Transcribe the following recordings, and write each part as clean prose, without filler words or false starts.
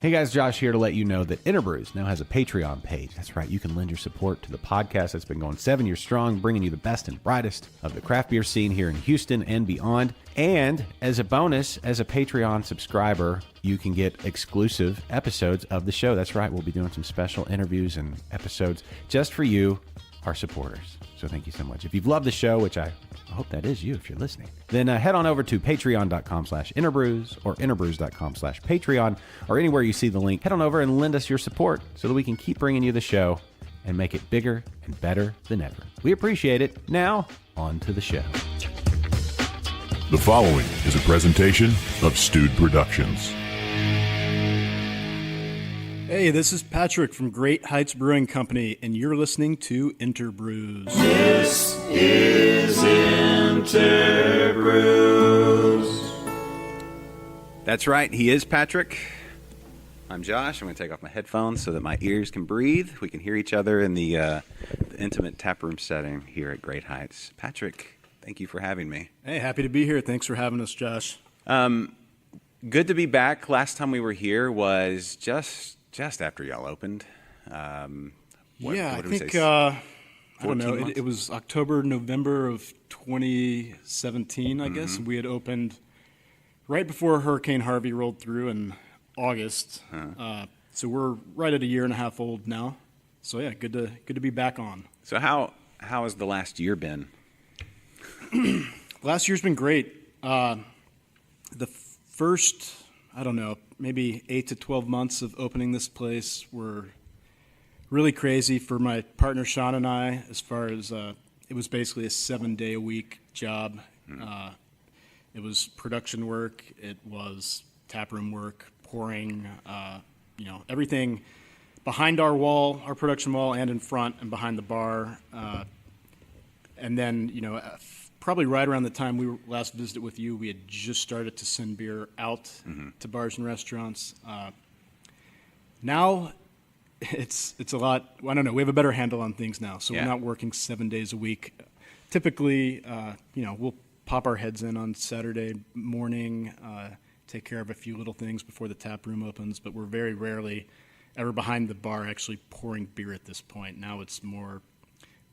Hey guys, Josh here to let you know that InterBrews now has a Patreon page. That's right, you can lend your support to the podcast that's been going 7 years strong, bringing you the best and brightest of the craft beer scene here in Houston and beyond. And as a bonus, as a Patreon subscriber, you can get exclusive episodes of the show. That's right, we'll be doing some special interviews and episodes just for you, our supporters. So thank you so much. If you've loved the show, which I hope that is you if you're listening, then head on over to patreon.com/interbrews or interbrews.com/Patreon or anywhere you see the link. Head on over and lend us your support so that we can keep bringing you the show and make it bigger and better than ever. We appreciate it. Now, on to the show. The following is a presentation of Stewed Productions. Hey, this is Patrick from Great Heights Brewing Company, and you're listening to InterBrews. This is InterBrews. That's right, he is Patrick. I'm Josh. I'm going to take off my headphones so that my ears can breathe. We can hear each other in the intimate taproom setting here at Great Heights. Patrick, thank you for having me. Hey, happy to be here. Thanks for having us, Josh. Good to be back. Last time we were here was just after y'all opened. I think, I don't know, it was October, November of 2017, I guess. We had opened right before Hurricane Harvey rolled through in August. So we're right at a year and a half old now. So yeah, good to be back on. So how has the last year been? Last year's been great. The first, I don't know, maybe 8 to 12 months of opening this place were really crazy for my partner Sean and I, as far as it was basically a 7-day-a-week job. It was production work, it was taproom work, pouring, everything behind our wall, our production wall, and in front and behind the bar. And then, probably right around the time we last visited with you, we had just started to send beer out to bars and restaurants. Now it's a lot. I don't know. We have a better handle on things now, so we're not working 7 days a week. Typically, we'll pop our heads in on Saturday morning, take care of a few little things before the tap room opens, but we're very rarely ever behind the bar actually pouring beer at this point. Now it's more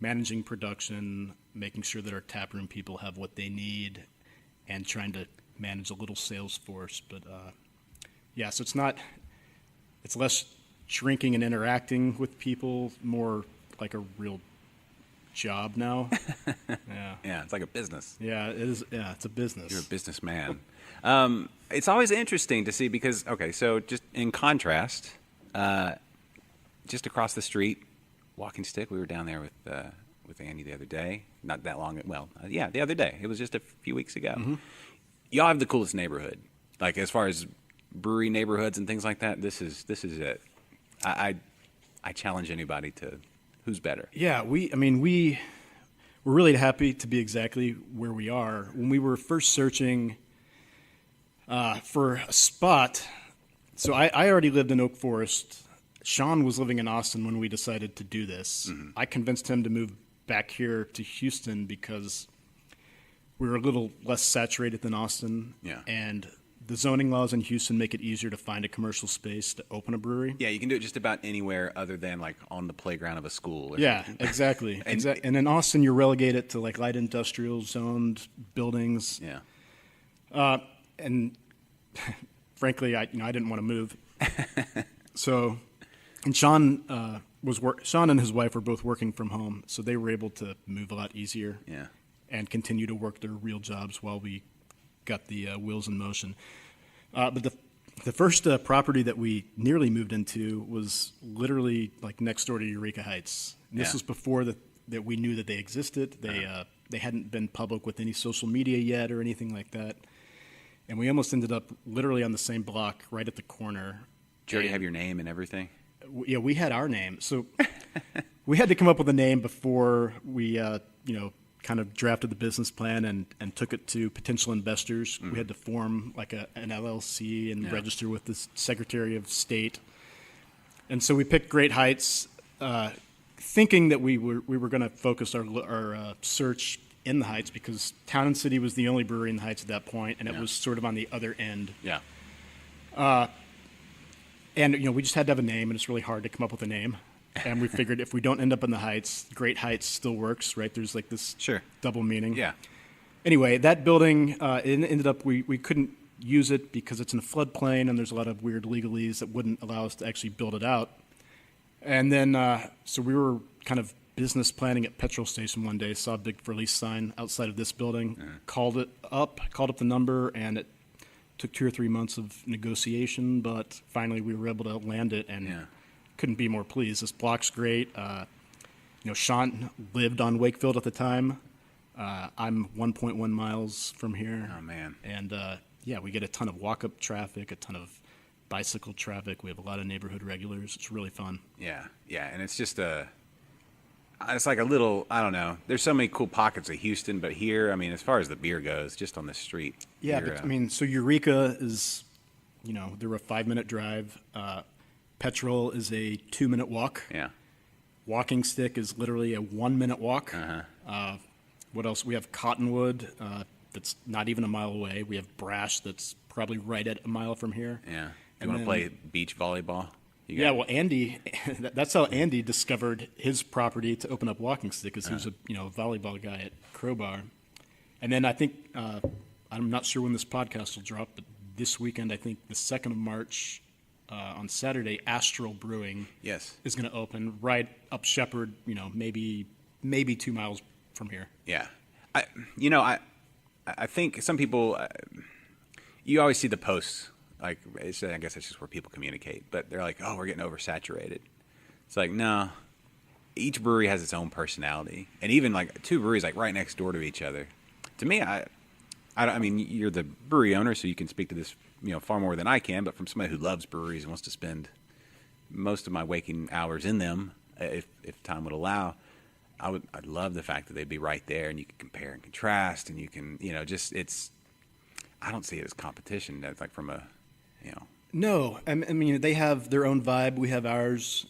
managing production, making sure that our taproom people have what they need, and trying to manage a little sales force. But so it's less drinking and interacting with people, more like a real job now. Yeah, it's like a business. Yeah, it is. Yeah, it's a business. You're a businessman. It's always interesting to see because, so just in contrast, just across the street, Walking Stick, we were down there with Andy the other day. Not that long. The other day. It was just a few weeks ago. Mm-hmm. Y'all have the coolest neighborhood. Like as far as brewery neighborhoods and things like that, this is it. I challenge anybody to who's better. Yeah, we're really happy to be exactly where we are. When we were first searching for a spot, so I already lived in Oak Forest. Sean was living in Austin when we decided to do this. Mm-hmm. I convinced him to move back here to Houston because we were a little less saturated than Austin. Yeah. And the zoning laws in Houston make it easier to find a commercial space to open a brewery. Yeah, you can do it just about anywhere other than like on the playground of a school. Yeah, exactly. And in Austin, you're relegated to like light industrial zoned buildings. Yeah. And frankly, I didn't want to move. So. And Sean Sean and his wife were both working from home, so they were able to move a lot easier. Yeah. And continue to work their real jobs while we got the wheels in motion. But the first property that we nearly moved into was literally like next door to Eureka Heights. And this was before that we knew that they existed. They hadn't been public with any social media yet or anything like that. And we almost ended up literally on the same block, right at the corner. Did you already have your name and everything? Yeah, we had our name. So we had to come up with a name before we, kind of drafted the business plan and took it to potential investors. Mm-hmm. We had to form like an LLC and register with the Secretary of State. And so we picked Great Heights, thinking that we were going to focus our search in the Heights because Town and City was the only brewery in the Heights at that point, and it was sort of on the other end. Yeah. And, we just had to have a name, and it's really hard to come up with a name. And we figured if we don't end up in the Heights, Great Heights still works, right? There's like this double meaning. Yeah. Anyway, that building, it ended up, we couldn't use it because it's in a floodplain, and there's a lot of weird legalese that wouldn't allow us to actually build it out. And then, so we were kind of business planning at petrol station one day, saw a big release sign outside of this building, called up the number, and it took 2 or 3 months of negotiation, but finally we were able to land it, and couldn't be more pleased. This block's great. Sean lived on Wakefield at the time. I'm 1.1 miles from here. Oh, man. And, we get a ton of walk-up traffic, a ton of bicycle traffic. We have a lot of neighborhood regulars. It's really fun. Yeah, and it's just it's like a little, I don't know. There's so many cool pockets of Houston, but here, I mean, as far as the beer goes, just on the street. Yeah, but so Eureka is, they're a 5-minute drive. Petrol is a 2-minute walk. Yeah. Walking Stick is literally a 1-minute walk. What else? We have Cottonwood, that's not even a mile away. We have Brash, that's probably right at a mile from here. Yeah. You want to play beach volleyball? Well, Andy, that's how Andy discovered his property to open up Walking Stick, because he was a volleyball guy at Crowbar. And then I think, I'm not sure when this podcast will drop, but this weekend, I think the 2nd of March, on Saturday, Astral Brewing is going to open right up Shepherd, maybe 2 miles from here. Yeah. I think some people, you always see the posts. Like, I guess it's just where people communicate. But they're like, oh, we're getting oversaturated. It's like, no. Each brewery has its own personality. And even, like, 2 breweries, like, right next door to each other. To me, I mean, you're the brewery owner, so you can speak to this, far more than I can. But from somebody who loves breweries and wants to spend most of my waking hours in them, if time would allow, I'd love the fact that they'd be right there, and you can compare and contrast, and you can, I don't see it as competition. That's like from a, No, I mean, they have their own vibe. We have ours.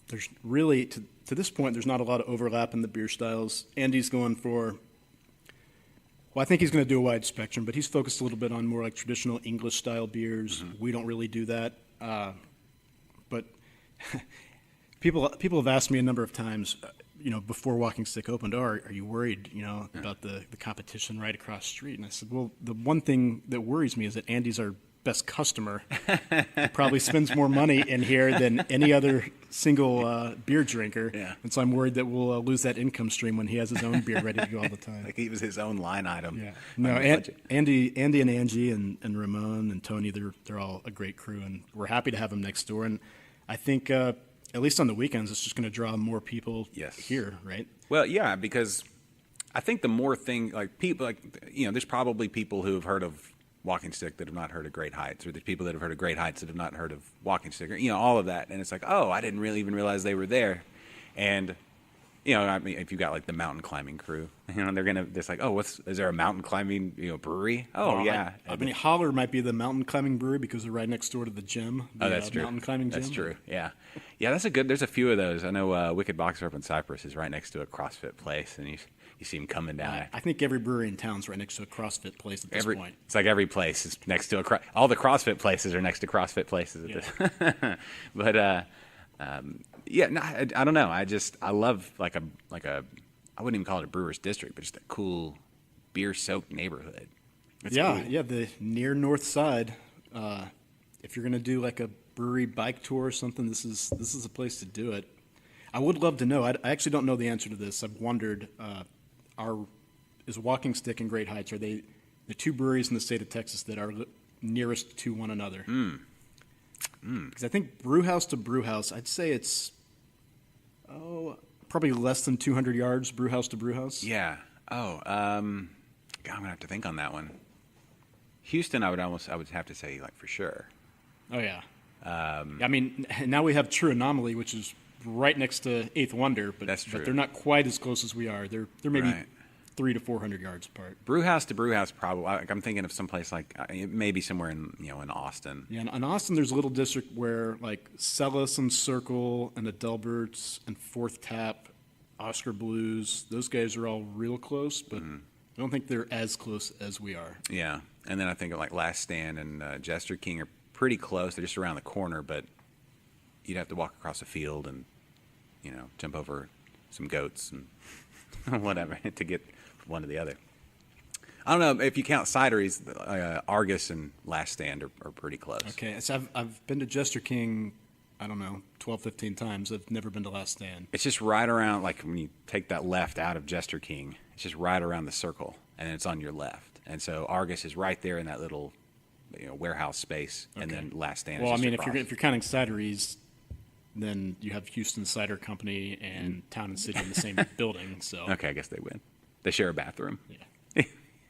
There's really, to this point, there's not a lot of overlap in the beer styles. Andy's going for, I think he's going to do a wide spectrum, but he's focused a little bit on more like traditional English-style beers. We don't really do that. But people have asked me a number of times, before Walking Stick opened, are you worried, about the competition right across the street? And I said, well, the one thing that worries me is that Andy's our best customer. He probably spends more money in here than any other single beer drinker. Yeah. And so I'm worried that we'll lose that income stream when he has his own beer ready to go all the time. Like he was his own line item. Yeah. No, Andy and Angie and Ramon and Tony, they're all a great crew, and we're happy to have them next door. And I think at least on the weekends, it's just going to draw more people here, right? Well, yeah, because I think the more people, there's probably people who have heard of Walking Stick that have not heard of Great Heights, or there's people that have heard of Great Heights that have not heard of Walking Stick, or, all of that. And it's like, oh, I didn't really even realize they were there. And, I mean, if you got like the mountain climbing crew, they're like, oh, is there a mountain climbing, brewery? Oh, yeah. I mean, Holler might be the mountain climbing brewery because they're right next door to the gym. That's true. Mountain climbing gym. That's true. Yeah. Yeah, there's a few of those. I know Wicked Boxer up in Cypress is right next to a CrossFit place, and you see him coming down. I think every brewery in town's right next to a CrossFit place at this point. It's like every place is next to all the CrossFit places are next to CrossFit places at this. But I don't know. I love like a I wouldn't even call it a brewer's district, but just a cool beer-soaked neighborhood. It's cool. The near north side. If you're gonna do like a brewery bike tour or something, this is a place to do it. I would love to know. I actually don't know the answer to this. I've wondered. Is Walking Stick and Great Heights, are they the 2 breweries in the state of Texas that are nearest to one another? Because I think brewhouse to brewhouse, I'd say it's probably less than 200 yards brewhouse to brewhouse. Yeah. God, I'm gonna have to think on that one. Houston, I would have to say like for sure. Oh yeah. I mean, now we have True Anomaly, which is right next to Eighth Wonder, but that's true. But they're not quite as close as we are. They're maybe 300 to 400 yards apart. Brewhouse to brewhouse, probably. I'm thinking of someplace like maybe somewhere in in Austin. Yeah, in Austin, there's a little district where like Celis and Circle and Adelbert's and Fourth Tap, Oscar Blues, those guys are all real close, but I don't think they're as close as we are. Yeah, and then I think of like Last Stand and Jester King are pretty close. They're just around the corner, but you'd have to walk across a field and, jump over some goats and whatever to get from one to the other. I don't know if you count cideries. Argus and Last Stand are pretty close. Okay, so I've been to Jester King, I don't know, 12, 15 times. I've never been to Last Stand. It's just right around, like when you take that left out of Jester King, it's just right around the circle, and it's on your left. And so Argus is right there in that little warehouse space, and then Last Stand. Well, is I mean, just if you're counting cideries, then you have Houston Cider Company and Town and City in the same building. So okay, I guess they win. They share a bathroom. Yeah.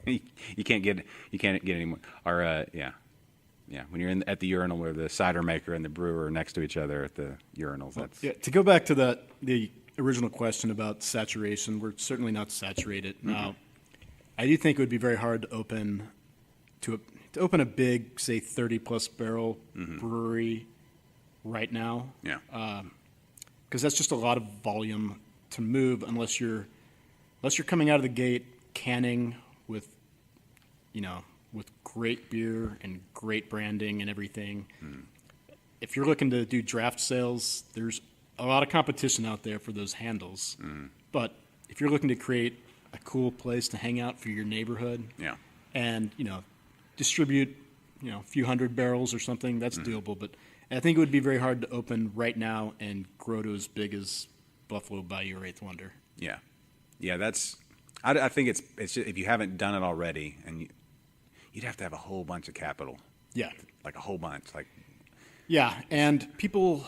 You can't get any more. Or when you're at the urinal where the cider maker and the brewer are next to each other at the urinals. That's to go back to the original question about saturation. We're certainly not saturated now. I do think it would be very hard to open a big, say, 30-plus barrel brewery right now. Yeah. Because that's just a lot of volume to move unless you're coming out of the gate canning with great beer and great branding and everything. If you're looking to do draft sales, there's a lot of competition out there for those handles. But if you're looking to create a cool place to hang out for your neighborhood, and distribute a few hundred barrels or something, that's doable. But I think it would be very hard to open right now and grow to as big as Buffalo Bayou or Eighth Wonder. Yeah, that's. I think it's just, if you haven't done it already, and you'd have to have a whole bunch of capital. Yeah, like a whole bunch. Yeah, and people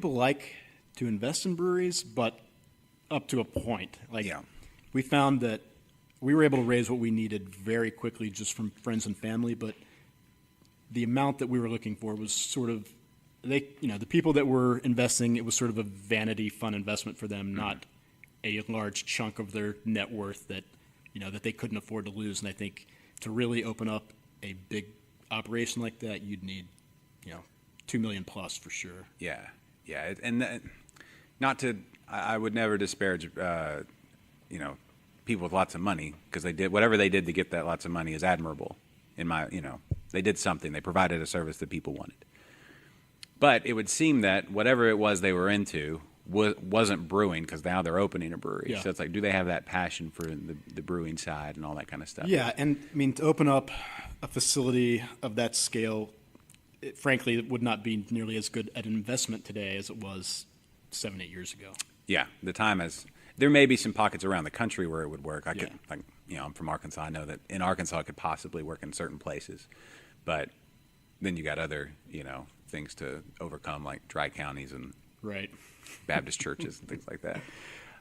like to invest in breweries, but up to a point. We found that we were able to raise what we needed very quickly just from friends and family, but the amount that we were looking for was sort of the people that were investing, it was sort of a vanity fun investment for them, not a large chunk of their net worth that they couldn't afford to lose. And I think to really open up a big operation like that, you'd need $2 million plus for sure. Yeah, and I would never disparage people with lots of money, because they did whatever they did to get that lots of money is admirable. They did something. They provided a service that people wanted. But it would seem that whatever it was they were into wasn't brewing, because now they're opening a brewery. Yeah. So it's like, do they have that passion for the brewing side and all that kind of stuff? Yeah, and I mean, to open up a facility of that scale, frankly, it would not be nearly as good an investment today as it was 7-8 years ago. Yeah, the time has. There may be some pockets around the country where it would work. I'm from Arkansas. I know that in Arkansas it could possibly work in certain places, but then you got other things to overcome, like dry counties and right. Baptist churches and things like that.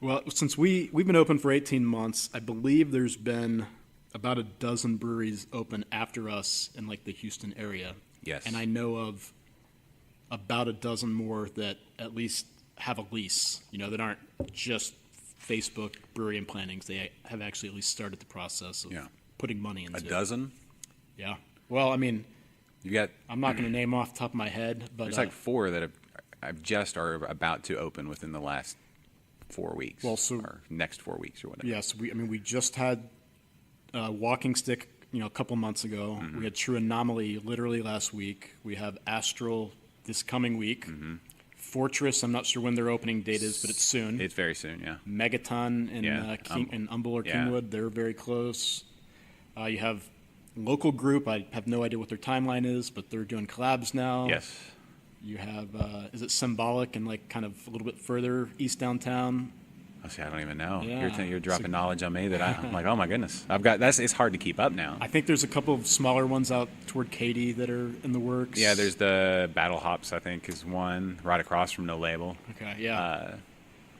Well, since we've been open for 18 months, I believe there's been about a dozen breweries open after us in the Houston area. Yes. And I know of about a dozen more that at least have a lease, that aren't just Facebook brewery and plantings. They have actually at least started the process of putting money into it. A dozen? Yeah. Well, I mean, I'm not going to name off the top of my head, but there's 4 that I've just are about to open within the last 4 weeks. Well, or next 4 weeks or whatever. Yes, we just had Walking Stick, a couple months ago. Mm-hmm. We had True Anomaly literally last week. We have Astral this coming week. Mm-hmm. Fortress, I'm not sure when their opening date is, but it's soon. It's very soon, yeah. Megaton in Humble or Kingwood, they're very close. You have Local Group. I have no idea what their timeline is, but they're doing collabs now. Yes. You have, is it Symbolic and kind of a little bit further east downtown? I don't even know. Yeah. You're dropping knowledge on me that I'm like, oh my goodness. It's hard to keep up now. I think there's a couple of smaller ones out toward Katy that are in the works. Yeah, there's the Battle Hops, I think, is one right across from No Label. Okay, yeah.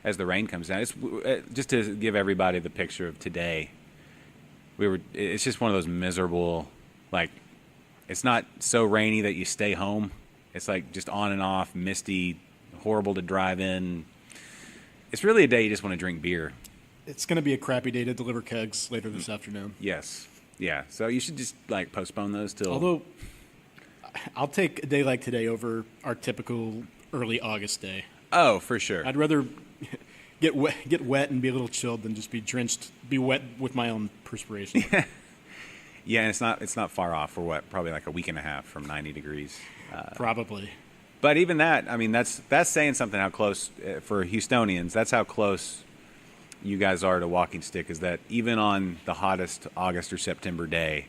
As the rain comes down, it's just to give everybody the picture of today. It's just one of those miserable, it's not so rainy that you stay home. It's just on and off, misty, horrible to drive in. It's really a day you just want to drink beer. It's going to be a crappy day to deliver kegs later this afternoon. Yes. Yeah. So you should just postpone those till. Although, I'll take a day like today over our typical early August day. Oh, for sure. I'd rather get wet and be a little chilled than just be wet with my own perspiration. Yeah, and it's not far off. For what? Probably like a week and a half from 90 degrees. Probably. But even that, I mean, that's saying something. How close for Houstonians? That's how close you guys are to walking stick. Is that even on the hottest August or September day,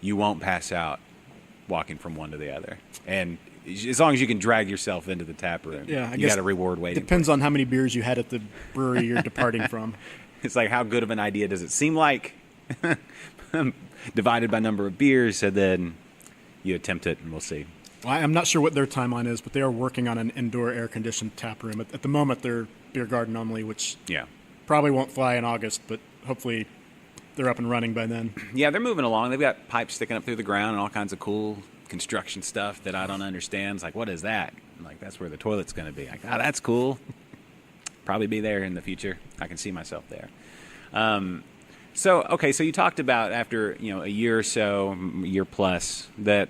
you won't pass out walking from one to the other, and as long as you can drag yourself into the tap room, you got a reward waiting. Depends on how many beers you had at the brewery you're departing from. It's like, how good of an idea does it seem like? Divided by number of beers, and then you attempt it, and we'll see. Well, I'm not sure what their timeline is, but they are working on an indoor air-conditioned tap room. At the moment, they're beer garden only, which probably won't fly in August, but hopefully they're up and running by then. Yeah, they're moving along. They've got pipes sticking up through the ground and all kinds of cool construction stuff that I don't understand. It's like, what is that? I'm like, that's where the toilet's going to be. Like, that's cool. Probably be there in the future. I can see myself there. So you talked about after a year or so, year plus, that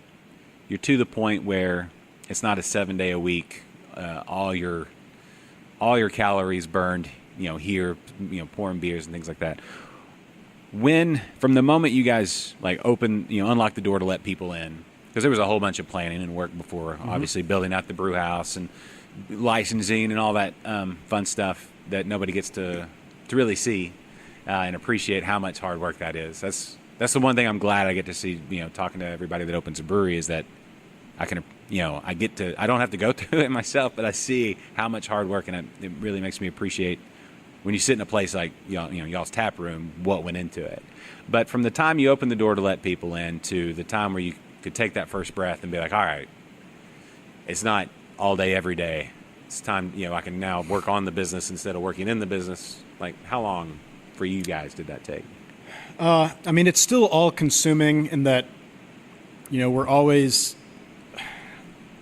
you're to the point where it's not a 7-day a week, all your calories burned, here, pouring beers and things like that. When, from the moment you guys unlock the door to let people in, because there was a whole bunch of planning and work before, obviously building out the brew house and licensing and all that fun stuff that nobody gets to really see and appreciate how much hard work that is. That's the one thing I'm glad I get to see, talking to everybody that opens a brewery, is that I can, I don't have to go through it myself, but I see how much hard work, and it really makes me appreciate when you sit in a place like, y'all's tap room, what went into it. But from the time you open the door to let people in to the time where you could take that first breath and be like, all right, it's not all day, every day. It's time, I can now work on the business instead of working in the business. Like, how long for you guys did that take? It's still all consuming in that, we're always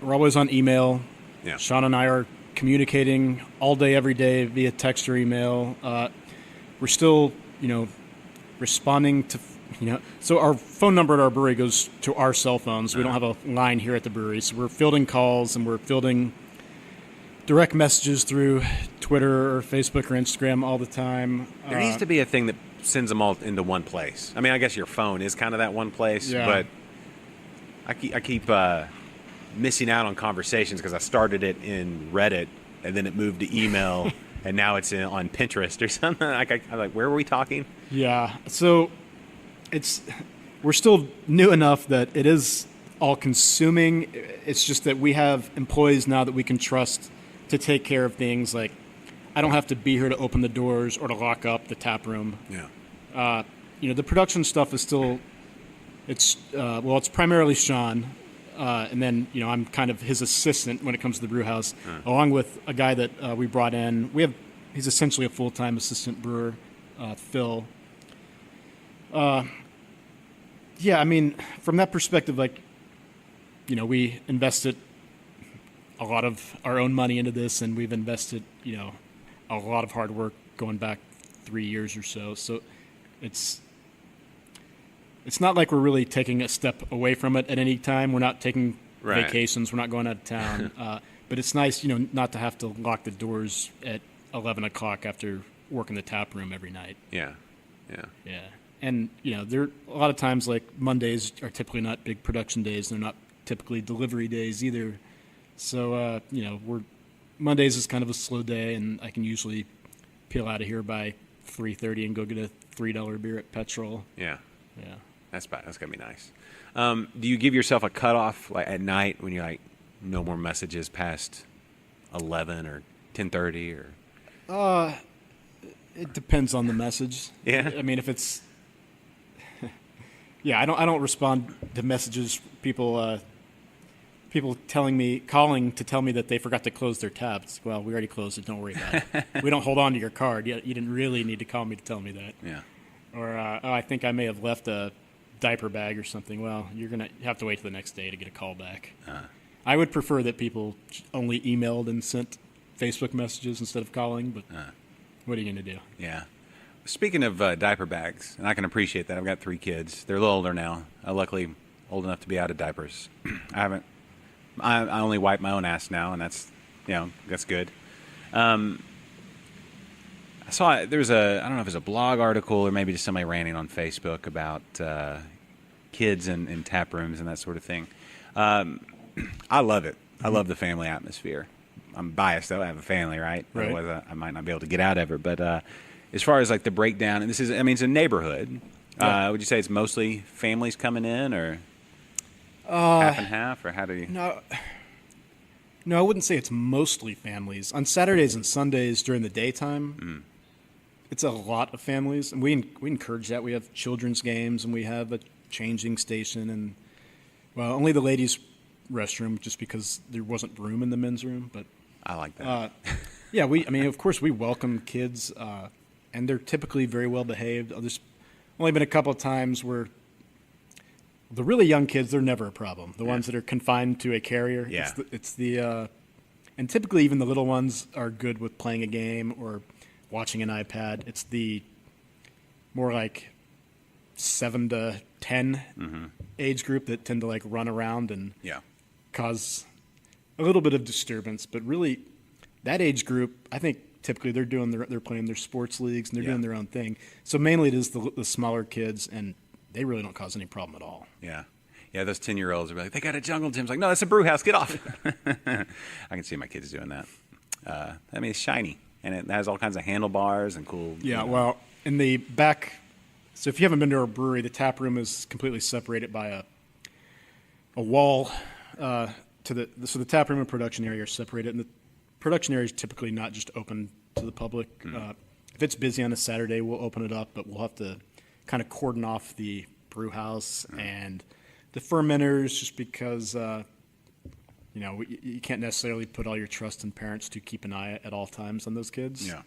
on email. Yeah. Sean and I are communicating all day, every day via text or email. We're still, responding to, so our phone number at our brewery goes to our cell phones. We don't have a line here at the brewery. So we're fielding calls and we're fielding direct messages through Twitter or Facebook or Instagram all the time. There needs to be a thing that sends them all into one place. I mean, I guess your phone is kind of that one place, but I keep missing out on conversations because I started it in Reddit and then it moved to email and now it's on Pinterest or something. I'm like, where were we talking? Yeah. So we're still new enough that it is all consuming. It's just that we have employees now that we can trust to take care of things. Like, I don't have to be here to open the doors or to lock up the tap room. Yeah. The production stuff is still, it's primarily Sean. And then, I'm kind of his assistant when it comes to the brew house, along with a guy that we brought in. He's essentially a full-time assistant brewer, Phil. From that perspective, we invested a lot of our own money into this, and we've invested, a lot of hard work going back 3 years or so. So it's not like we're really taking a step away from it at any time. We're not taking vacations. We're not going out of town. But it's nice, not to have to lock the doors at 11 o'clock after working the tap room every night. Yeah. And, there a lot of times, Mondays are typically not big production days. They're not typically delivery days either. So, Mondays is kind of a slow day, and I can usually peel out of here by 3:30 and go get a $3 beer at Petrol. Yeah. That's going to be nice. Do you give yourself a cutoff at night when you're like, no more messages past 11 or 10:30 or? It depends on the message. Yeah. If it's, I don't respond to messages. People calling to tell me that they forgot to close their tabs. Well, we already closed it. Don't worry about it. We don't hold on to your card. You didn't really need to call me to tell me that. Yeah. Or, I think I may have left a diaper bag or something. Well, you're going to have to wait till the next day to get a call back. I would prefer that people only emailed and sent Facebook messages instead of calling, but what are you going to do? Yeah. Speaking of diaper bags, and I can appreciate that. I've got 3 kids. They're a little older now. Luckily, old enough to be out of diapers. I only wipe my own ass now, and that's good. I saw there was I don't know if it was a blog article or maybe just somebody ranting on Facebook about kids in tap rooms and that sort of thing. I love it. I love the family atmosphere. I'm biased though. I have a family, right? Otherwise, I might not be able to get out of it. But as far as like the breakdown, and this is, I mean, it's a neighborhood. Yeah. Would you say it's mostly families coming in, or half and half, or how do you? No, I wouldn't say it's mostly families. On Saturdays and Sundays during the daytime, it's a lot of families, and we encourage that. We have children's games, and we have a changing station, and well, only the ladies' restroom, just because there wasn't room in the men's room. But I like that. Yeah, of course, we welcome kids, and they're typically very well behaved. There's only been a couple of times where the really young kids, they're never a problem. The ones that are confined to a carrier, it's the and typically even the little ones are good with playing a game or watching an iPad. It's the more like 7 to 10 age group that tend to like run around and cause a little bit of disturbance. But really, that age group, I think typically they're playing their sports leagues and they're doing their own thing. So mainly it is the smaller kids, and they really don't cause any problem at all. Yeah. Yeah, those 10-year-olds are like, they got a jungle gym. It's like, no, that's a brew house. Get off. I can see my kids doing that. I mean, it's shiny, and it has all kinds of handlebars and cool. Yeah, well, in the back, so if you haven't been to a brewery, the tap room is completely separated by a wall. So the tap room and production area are separated, and the production area is typically not just open to the public. If it's busy on a Saturday, we'll open it up, but we'll have to kind of cordon off the brew house and the fermenters, just because you can't necessarily put all your trust in parents to keep an eye at all times on those kids. Yeah.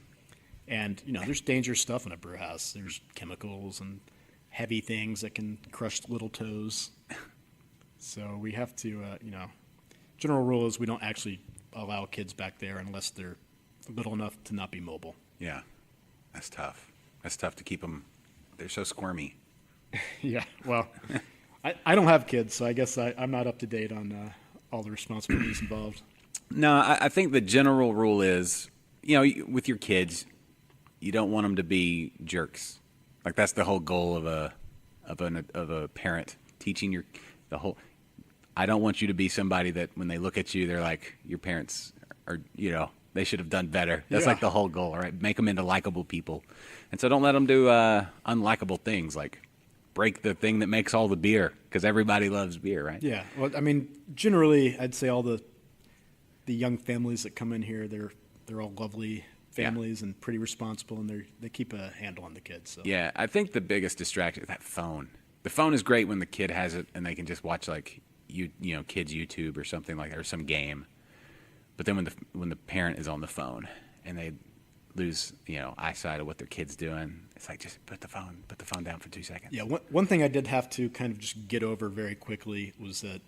And there's dangerous stuff in a brew house. There's chemicals and heavy things that can crush little toes. So we have to, general rule is we don't actually allow kids back there unless they're little enough to not be mobile. Yeah, that's tough. That's tough to keep them. They're so squirmy. Yeah, well, I don't have kids, so I guess I'm not up to date on all the responsibilities involved. No, I think the general rule is, with your kids, you don't want them to be jerks. Like that's the whole goal of a parent, teaching the whole. I don't want you to be somebody that when they look at you, they're like, your parents are, they should have done better. That's like the whole goal, right? Make them into likable people. And so don't let them do unlikable things like break the thing that makes all the beer, because everybody loves beer, right? Yeah. Well, I mean, generally, I'd say all the young families that come in here, they're all lovely families and pretty responsible, and they keep a handle on the kids. So. Yeah, I think the biggest distraction is that phone. The phone is great when the kid has it and they can just watch like kids YouTube or something like that, or some game. But then when the parent is on the phone and they lose eyesight of what their kid's doing, it's like, just put the phone down for 2 seconds. Yeah, one thing I did have to kind of just get over very quickly was that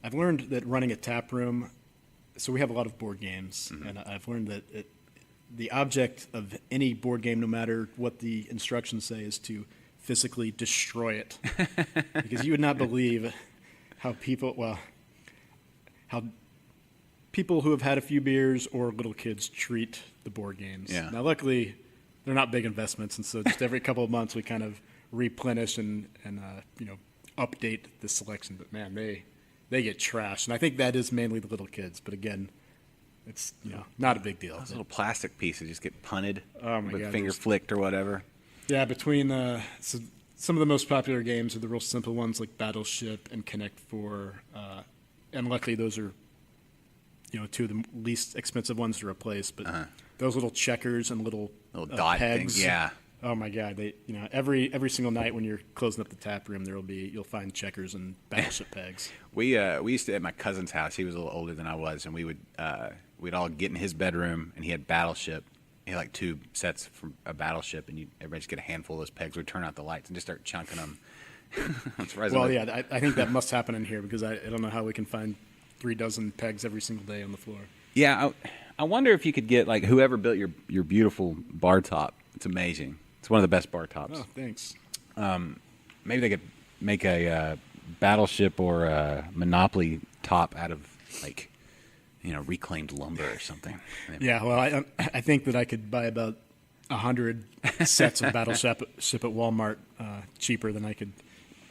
I've learned that running a tap room, so we have a lot of board games, and I've learned that the object of any board game, no matter what the instructions say, is to physically destroy it. Because you would not believe how people who have had a few beers or little kids treat the board games. Yeah. Now, luckily, they're not big investments, and so just every couple of months we kind of replenish and update the selection. But man, they get trashed, and I think that is mainly the little kids. But again, it's not a big deal. Those little plastic pieces just get punted with God, finger flicked or whatever. Yeah, between so some of the most popular games are the real simple ones like Battleship and Connect 4, and luckily those are two of the least expensive ones to replace. But those little checkers and little dot pegs, things, yeah. Oh my God! They every single night when you're closing up the tap room, you'll find checkers and Battleship pegs. We used to at my cousin's house. He was a little older than I was, and we'd all get in his bedroom, and he had Battleship. He had like 2 sets from a Battleship, and everybody just get a handful of those pegs. We'd turn out the lights and just start chunking them. Well, yeah, I think that must happen in here because I don't know how we can find 3 dozen pegs every single day on the floor. Yeah, I wonder if you could get like whoever built your beautiful bar top. It's amazing. It's one of the best bar tops. Oh, thanks. Maybe they could make a Battleship or a Monopoly top out of like reclaimed lumber or something. Yeah, well, I think that I could buy about 100 sets of Battle Ship at Walmart cheaper than I could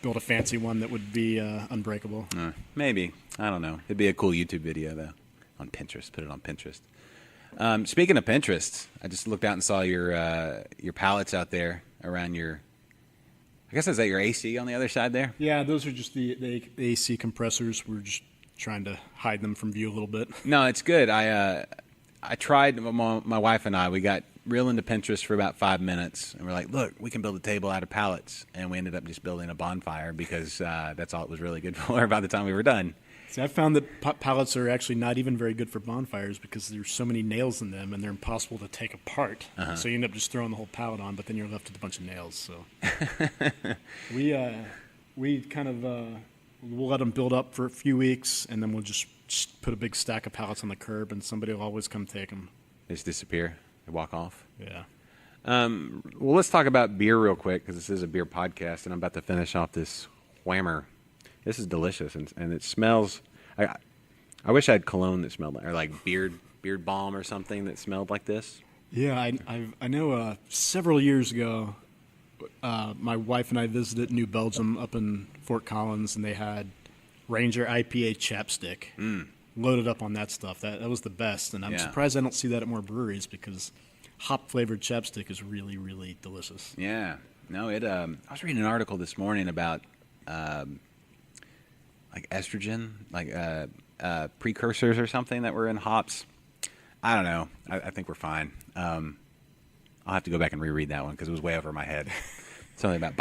build a fancy one that would be unbreakable. Maybe. I don't know. It'd be a cool YouTube video, though, on Pinterest. Put it on Pinterest. Speaking of Pinterest, I just looked out and saw your pallets out there around your... I guess is that your AC on the other side there? Yeah, those are just the AC compressors. We're just trying to hide them from view a little bit. No, it's good. I tried, my wife and I, we got real into Pinterest for about 5 minutes, and we're like, look, we can build a table out of pallets, and we ended up just building a bonfire because that's all it was really good for by the time we were done. See, I found that pallets are actually not even very good for bonfires because there's so many nails in them, and they're impossible to take apart. So you end up just throwing the whole pallet on, but then you're left with a bunch of nails. So we kind of we'll let them build up for a few weeks, and then we'll just put a big stack of pallets on the curb, and somebody will always come take them. They just disappear. They walk off. Yeah. Well, let's talk about beer real quick because this is a beer podcast, and I'm about to finish off this whammer. This is delicious, and it smells. I wish I had cologne that smelled like, or like beard balm or something that smelled like this. Yeah, I know. Several years ago, my wife and I visited New Belgium up in Fort Collins, and they had Ranger IPA chapstick loaded up on that stuff. That was the best, and I'm surprised I don't see that at more breweries because hop flavored chapstick is really, really delicious. Yeah, no, it. I was reading an article this morning about. Like estrogen, like precursors or something that were in hops. I don't know. I think we're fine. I'll have to go back and reread that one because it was way over my head. Something about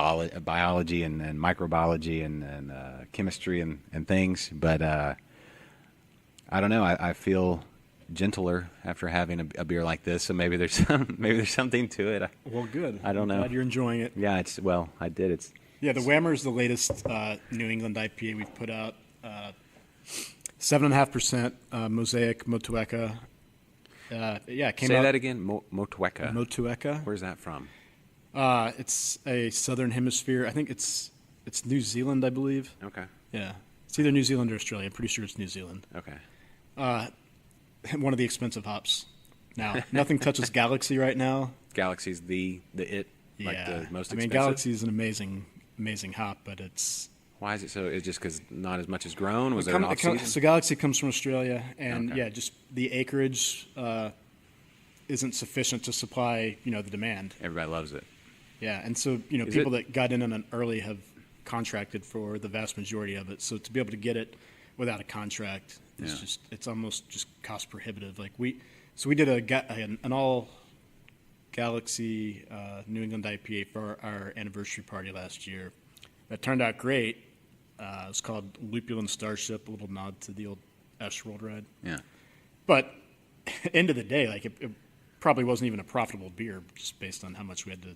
biology and microbiology and chemistry and things. But I don't know. I feel gentler after having a beer like this. So maybe there's something to it. Well, good. I don't know. Glad you're enjoying it. Yeah. I did. Yeah, the Whammer is the latest New England IPA we've put out. 7.5% Mosaic Motueka. It came out. Say that again, Motueka. Motueka. Where's that from? It's a southern hemisphere. I think it's New Zealand, I believe. Okay. Yeah, it's either New Zealand or Australia. I'm pretty sure it's New Zealand. Okay. One of the expensive hops. Now, nothing touches Galaxy right now. Galaxy's the it. Like the most expensive. I mean, Galaxy is an amazing hop, but it's... Why is it so? Is it just because not as much is grown? Was there an off-season? So Galaxy comes from Australia, and just the acreage isn't sufficient to supply, the demand. Everybody loves it. Yeah, and so, people that got in on it early have contracted for the vast majority of it. So to be able to get it without a contract is it's almost just cost prohibitive. Like we did an all Galaxy New England IPA for our anniversary party last year. That turned out great. It was called Lupulin Starship, a little nod to the old Ashworld ride. Yeah. But end of the day, like it probably wasn't even a profitable beer just based on how much we had to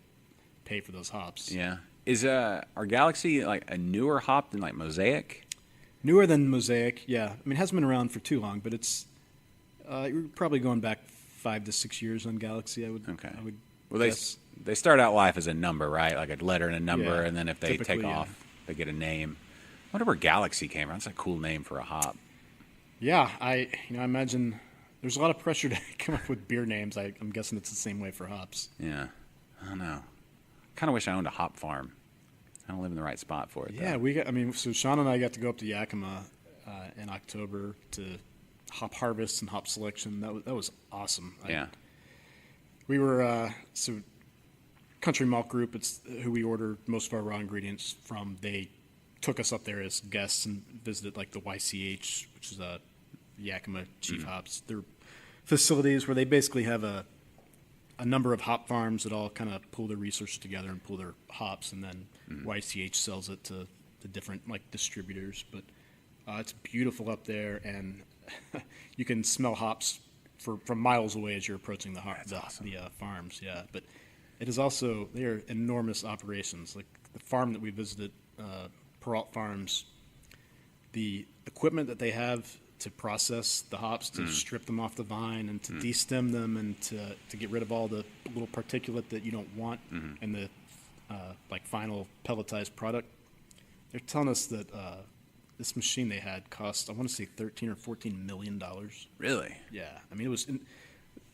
pay for those hops. Yeah. Is our Galaxy like a newer hop than like Mosaic? Newer than Mosaic, yeah. I mean, it hasn't been around for too long, but it's you're probably going back 5 to 6 years on Galaxy. I would guess. They start out life as a number, right? Like a letter and a number, Yeah, and then if they take off, they get a name. I wonder where Galaxy came from. That's a cool name for a hop. Yeah, I imagine there's a lot of pressure to come up with beer names. I'm guessing it's the same way for hops. Yeah, I don't know. Kind of wish I owned a hop farm. I don't live in the right spot for it. Yeah, though. so Sean and I got to go up to Yakima in October to hop harvest and hop selection. That was awesome. We were Country Malt Group. It's who we order most of our raw ingredients from. They took us up there as guests and visited like the YCH, which is Yakima Chief Hops. They're facilities where they basically have a number of hop farms that all kind of pull their research together and pull their hops, and then YCH sells it to the different like distributors. But it's beautiful up there, and you can smell hops from miles away as you're approaching the farms. Yeah, but it is also, they are enormous operations. Like the farm that we visited, Peralt Farms, the equipment that they have to process the hops, to strip them off the vine and to destem them and to get rid of all the little particulate that you don't want in the like final pelletized product. They're telling us that this machine they had cost, I want to say $13 or $14 million. Really? Yeah. I mean, it was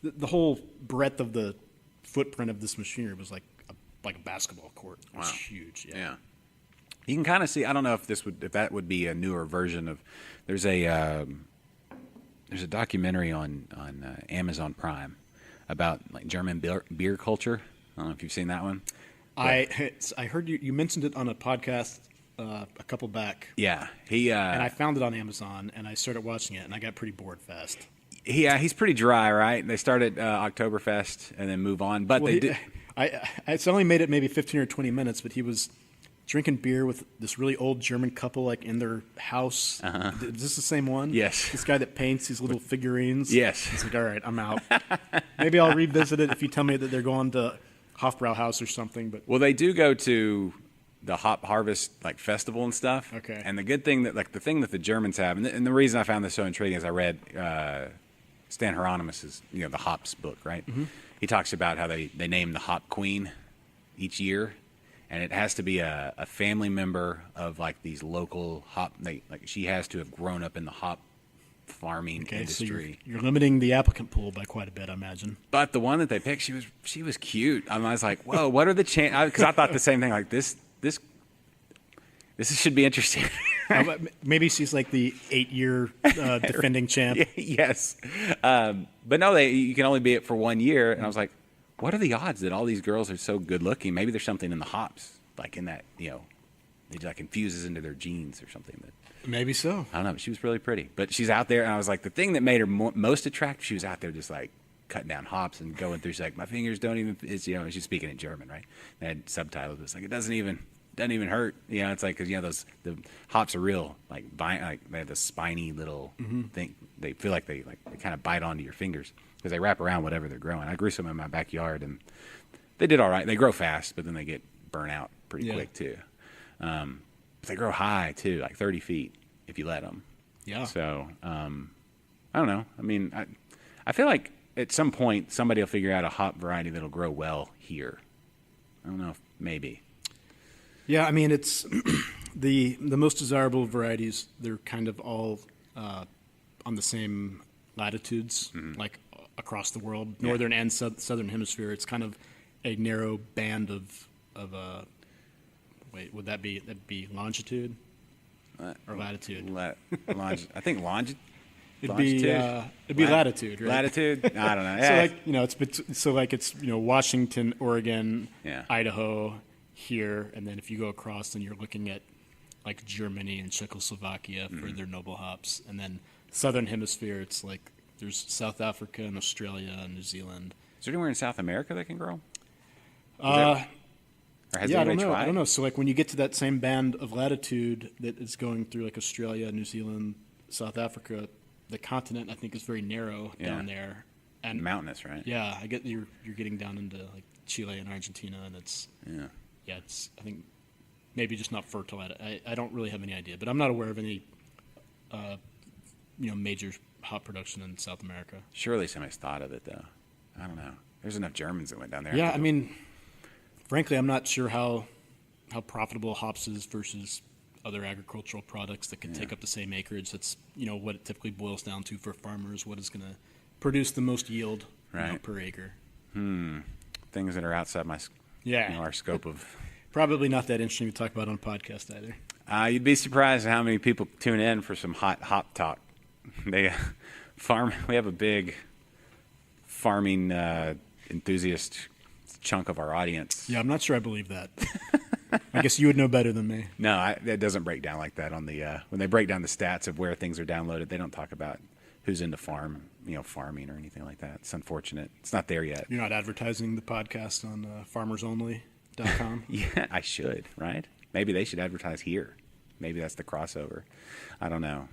the whole breadth of the footprint of this machinery was like a basketball court. It was huge. Yeah. You can kind of see. I don't know if that would be a newer version of. There's a documentary on Amazon Prime about like German beer culture. I don't know if you've seen that one. I heard you mentioned it on a podcast a couple back. Yeah, and I found it on Amazon and I started watching it and I got pretty bored fast. He's pretty dry, right? They start at Oktoberfest and then move on, but it's only made it maybe 15 or 20 minutes, but he was drinking beer with this really old German couple, like in their house. Is this the same one? Yes. This guy that paints these little figurines. Yes. He's like, all right, I'm out. Maybe I'll revisit it if you tell me that they're going to Hofbrauhaus or something. But well, they do go to the Hop Harvest like festival and stuff. Okay. And the good thing that the thing that the Germans have, and the reason I found this so intriguing is I read Stan Hieronymus's the hops book, right? Mm-hmm. He talks about how they name the hop queen each year, and it has to be a family member of like these local hop. She has to have grown up in the hop farming industry. So you're limiting the applicant pool by quite a bit, I imagine. But the one that they picked, she was cute. I was like, whoa, what are the chances? Because I thought the same thing. Like this should be interesting. Maybe she's like the 8-year defending champ. Yes. But no, you can only be it for 1 year. And I was like, what are the odds that all these girls are so good looking? Maybe there's something in the hops, like in that, it like infuses into their genes or something. Maybe so. I don't know. But she was really pretty. But she's out there. And I was like, the thing that made her most attractive, she was out there just like cutting down hops and going through. She's like, my fingers don't even, and she's speaking in German, right? They had subtitles. It's like, it doesn't even hurt. It's like, because the hops are real, like they have this spiny little thing. They feel like they kind of bite onto your fingers because they wrap around whatever they're growing. I grew some in my backyard and they did all right. They grow fast, but then they get burnt out pretty quick too. But they grow high too, like 30 feet if you let them. Yeah. So I don't know. I mean, I feel like at some point somebody will figure out a hop variety that'll grow well here. I don't know if maybe. Yeah, I mean, it's the most desirable varieties. They're kind of all on the same latitudes, like across the world, northern and southern hemisphere. It's kind of a narrow band of wait, would that be longitude or latitude? I think longitude. It'd be latitude, right? Latitude? I don't know. So it's Washington, Oregon, Yeah. Idaho. Here, and then if you go across, then you're looking at like Germany and Czechoslovakia for their noble hops, and then southern hemisphere, it's like there's South Africa and Australia and New Zealand. Is there anywhere in South America that can grow? I don't know. Tried? I don't know. So like when you get to that same band of latitude that is going through like Australia, New Zealand, South Africa, the continent I think is very narrow down there and mountainous, right? Yeah, I get you're getting down into like Chile and Argentina, and it's it's I think maybe just not fertile. I don't really have any idea, but I'm not aware of any major hop production in South America. Surely somebody's thought of it though. I don't know. There's enough Germans that went down there. Yeah, I mean, frankly, I'm not sure how profitable hops is versus other agricultural products that can take up the same acreage. That's what it typically boils down to for farmers. What is going to produce the most yield per acre? Things that are outside our scope of. Probably not that interesting to talk about on a podcast either. You'd be surprised how many people tune in for some hot hop talk. They farm. We have a big farming enthusiast chunk of our audience. Yeah, I'm not sure I believe that. I guess you would know better than me. No, it doesn't break down like that on the when they break down the stats of where things are downloaded. They don't talk about who's into farming or anything like that. It's unfortunate. It's not there yet. You're not advertising the podcast on farmersonly.com? Yeah, I should, right? Maybe they should advertise here. Maybe that's the crossover. I don't know.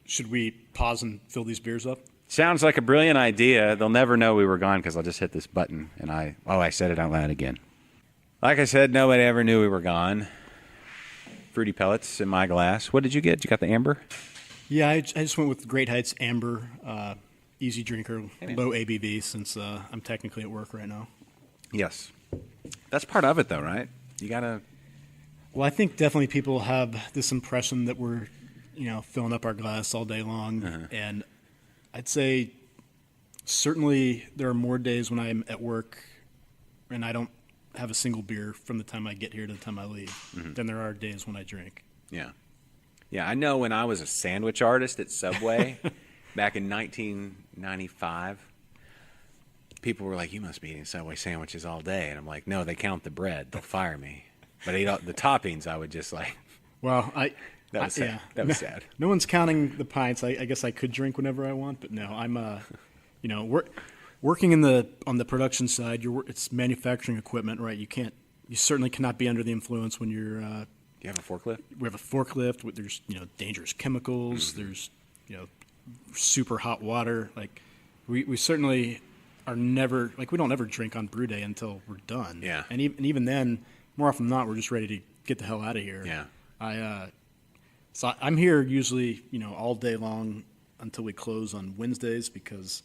Should we pause and fill these beers up? Sounds like a brilliant idea. They'll never know we were gone because I'll just hit this button. And I said it out loud again. Like I said, nobody ever knew we were gone. Fruity pellets in my glass. What did you get? You got the amber? Yeah, I just went with Great Heights Amber. Easy drinker, low ABV since I'm technically at work right now. Yes. That's part of it, though, right? You got to... Well, I think definitely people have this impression that we're, filling up our glass all day long. And I'd say certainly there are more days when I'm at work and I don't have a single beer from the time I get here to the time I leave. Then there are days when I drink. Yeah. Yeah, I know when I was a sandwich artist at Subway back in 1995, people were like, "You must be eating Subway sandwiches all day." And I'm like, "No, they count the bread. They'll fire me." But I eat all, the toppings, I would just like... Well, That was sad. yeah. That was sad. No one's counting the pints. I guess I could drink whenever I want, but no, I'm working on the production side. It's manufacturing equipment, right? You certainly cannot be under the influence when you're. Do you have a forklift? We have a forklift. There's dangerous chemicals. There's super hot water. Like we certainly are never we don't ever drink on brew day until we're done. Yeah. And even then, more often than not, we're just ready to get the hell out of here. Yeah. So I'm here usually, all day long until we close on Wednesdays because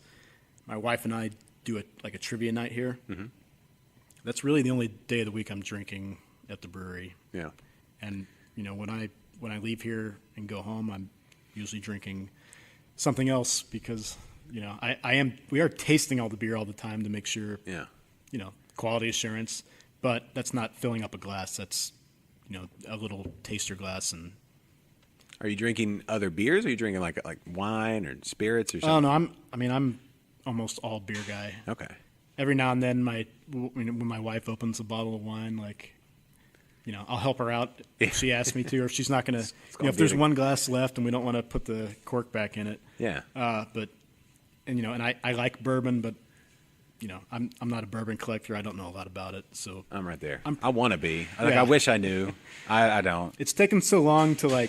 my wife and I do a trivia night here. Mm-hmm. That's really the only day of the week I'm drinking at the brewery. Yeah. And when I leave here and go home, I'm usually drinking something else because we are tasting all the beer all the time to make sure. Yeah. Quality assurance, but that's not filling up a glass. That's a little taster glass. And Are you drinking other beers? Or are you drinking like wine or spirits or something? oh no, I'm almost all beer guy. Okay. Every now and then, when my wife opens a bottle of wine, I'll help her out if she asks me to, or if she's not going to. If there's one glass left and we don't want to put the cork back in it. Yeah. And I like bourbon, but I'm not a bourbon collector. I don't know a lot about it, so I'm right there. I want to be. Yeah. I wish I knew. I don't. It's taken so long to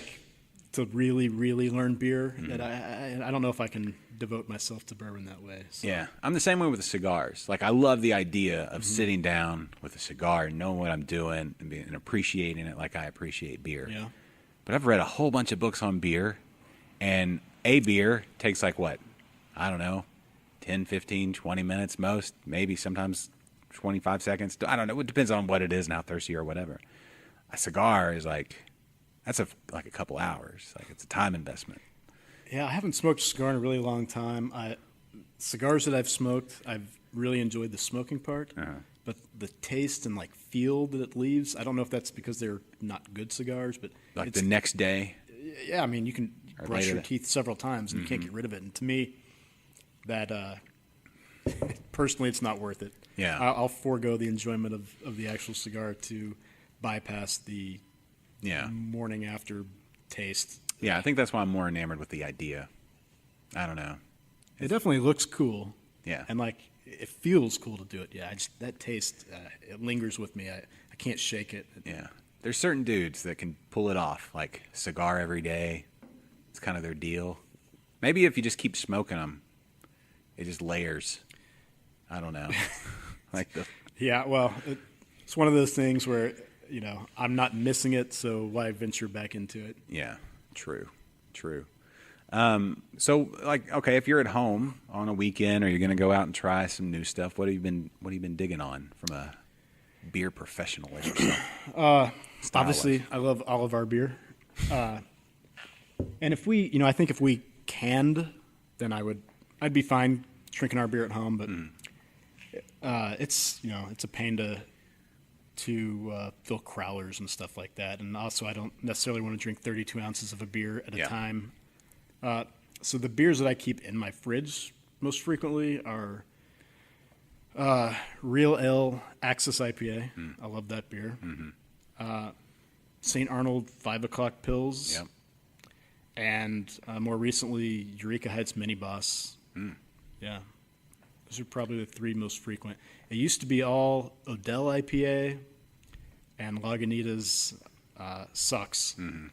really, really learn beer that I don't know if I can devote myself to bourbon that way. So. Yeah, I'm the same way with the cigars. I love the idea of sitting down with a cigar and knowing what I'm doing and appreciating it like I appreciate beer. Yeah. But I've read a whole bunch of books on beer, and a beer takes I don't know, 10, 15, 20 minutes most, maybe sometimes 25 seconds. I don't know. It depends on what it is and how thirsty or whatever. A cigar is that's a couple hours. It's a time investment. Yeah, I haven't smoked a cigar in a really long time. Cigars that I've smoked, I've really enjoyed the smoking part, but the taste and feel that it leaves, I don't know if that's because they're not good cigars, but The next day. Yeah, I mean, you can brush later. your teeth several times and you can't get rid of it. And to me, that personally, it's not worth it. Yeah. I'll forego the enjoyment of the actual cigar to bypass the morning after taste. Yeah, I think that's why I'm more enamored with the idea. I don't know. It definitely looks cool. Yeah. And it feels cool to do it. Yeah, that taste, it lingers with me. I can't shake it. Yeah. There's certain dudes that can pull it off, cigar every day. It's kind of their deal. Maybe if you just keep smoking them, it just layers. I don't know. Yeah, well, it's one of those things where, I'm not missing it, so why venture back into it? Yeah, true. So, okay, if you're at home on a weekend or you're going to go out and try some new stuff, what have you been digging on from a beer professional like yourself? Obviously, I love Olive Our beer. And if I think if we canned, then I'd be fine drinking our beer at home, but it's a pain to fill crowlers and stuff like that. And also, I don't necessarily want to drink 32 ounces of a beer at a time. So the beers that I keep in my fridge most frequently are Real Ale Axis IPA. I love that beer. St. Arnold 5 o'clock Pils. Yep. And more recently, Eureka Heights Mini Boss. Yeah. Those are probably the three most frequent. It used to be all Odell IPA and Lagunitas Sucks. And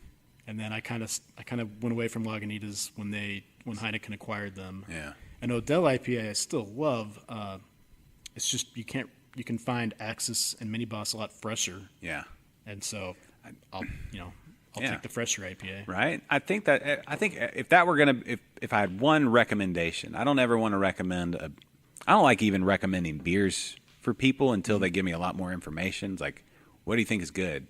then I kind of went away from Lagunitas when Heineken acquired them. Yeah. And Odell IPA I still love. It's just you can find Axis and Mini Boss a lot fresher. Yeah. And so I'll take the fresher IPA. Right. I think if that were if I had one recommendation, I don't ever want to recommend I don't like even recommending beers for people until they give me a lot more information. It's what do you think is good?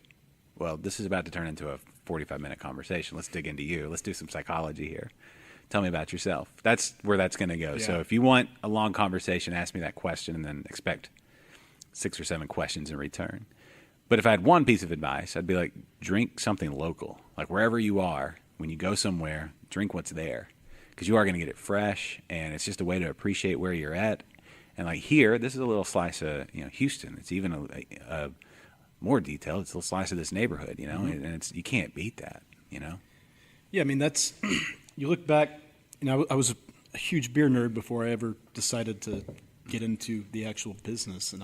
Well, this is about to turn into a 45-minute conversation. Let's dig into you. Let's do some psychology here. Tell me about yourself. That's where that's going to go. Yeah. So if you want a long conversation, ask me that question and then expect 6 or 7 questions in return. But if I had one piece of advice, I'd be like, drink something local. Like wherever you are, when you go somewhere, drink what's there. Because you are going to get it fresh, and it's just a way to appreciate where you're at. And like here, this is a little slice of Houston. It's even a more detailed. It's a little slice of this neighborhood, and it's you can't beat that, Yeah, I mean that's you look back. I was a huge beer nerd before I ever decided to get into the actual business, and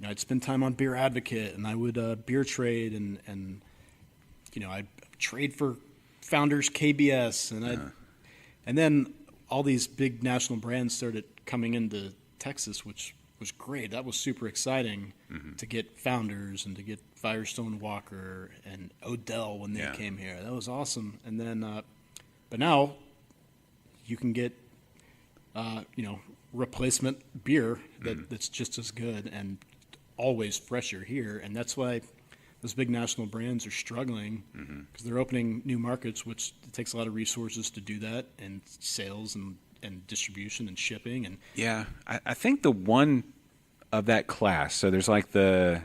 I'd spend time on Beer Advocate, and I would beer trade, and I'd trade for Founders KBS, and then all these big national brands started coming into Texas, which was great. That was super exciting to get Founders and to get Firestone Walker and Odell when they came here. That was awesome. And then, but now you can get, replacement beer that's just as good and always fresher here. And that's why those big national brands are struggling because they're opening new markets, which it takes a lot of resources to do that, and sales and distribution and shipping. And I think the one of that class, so there's like the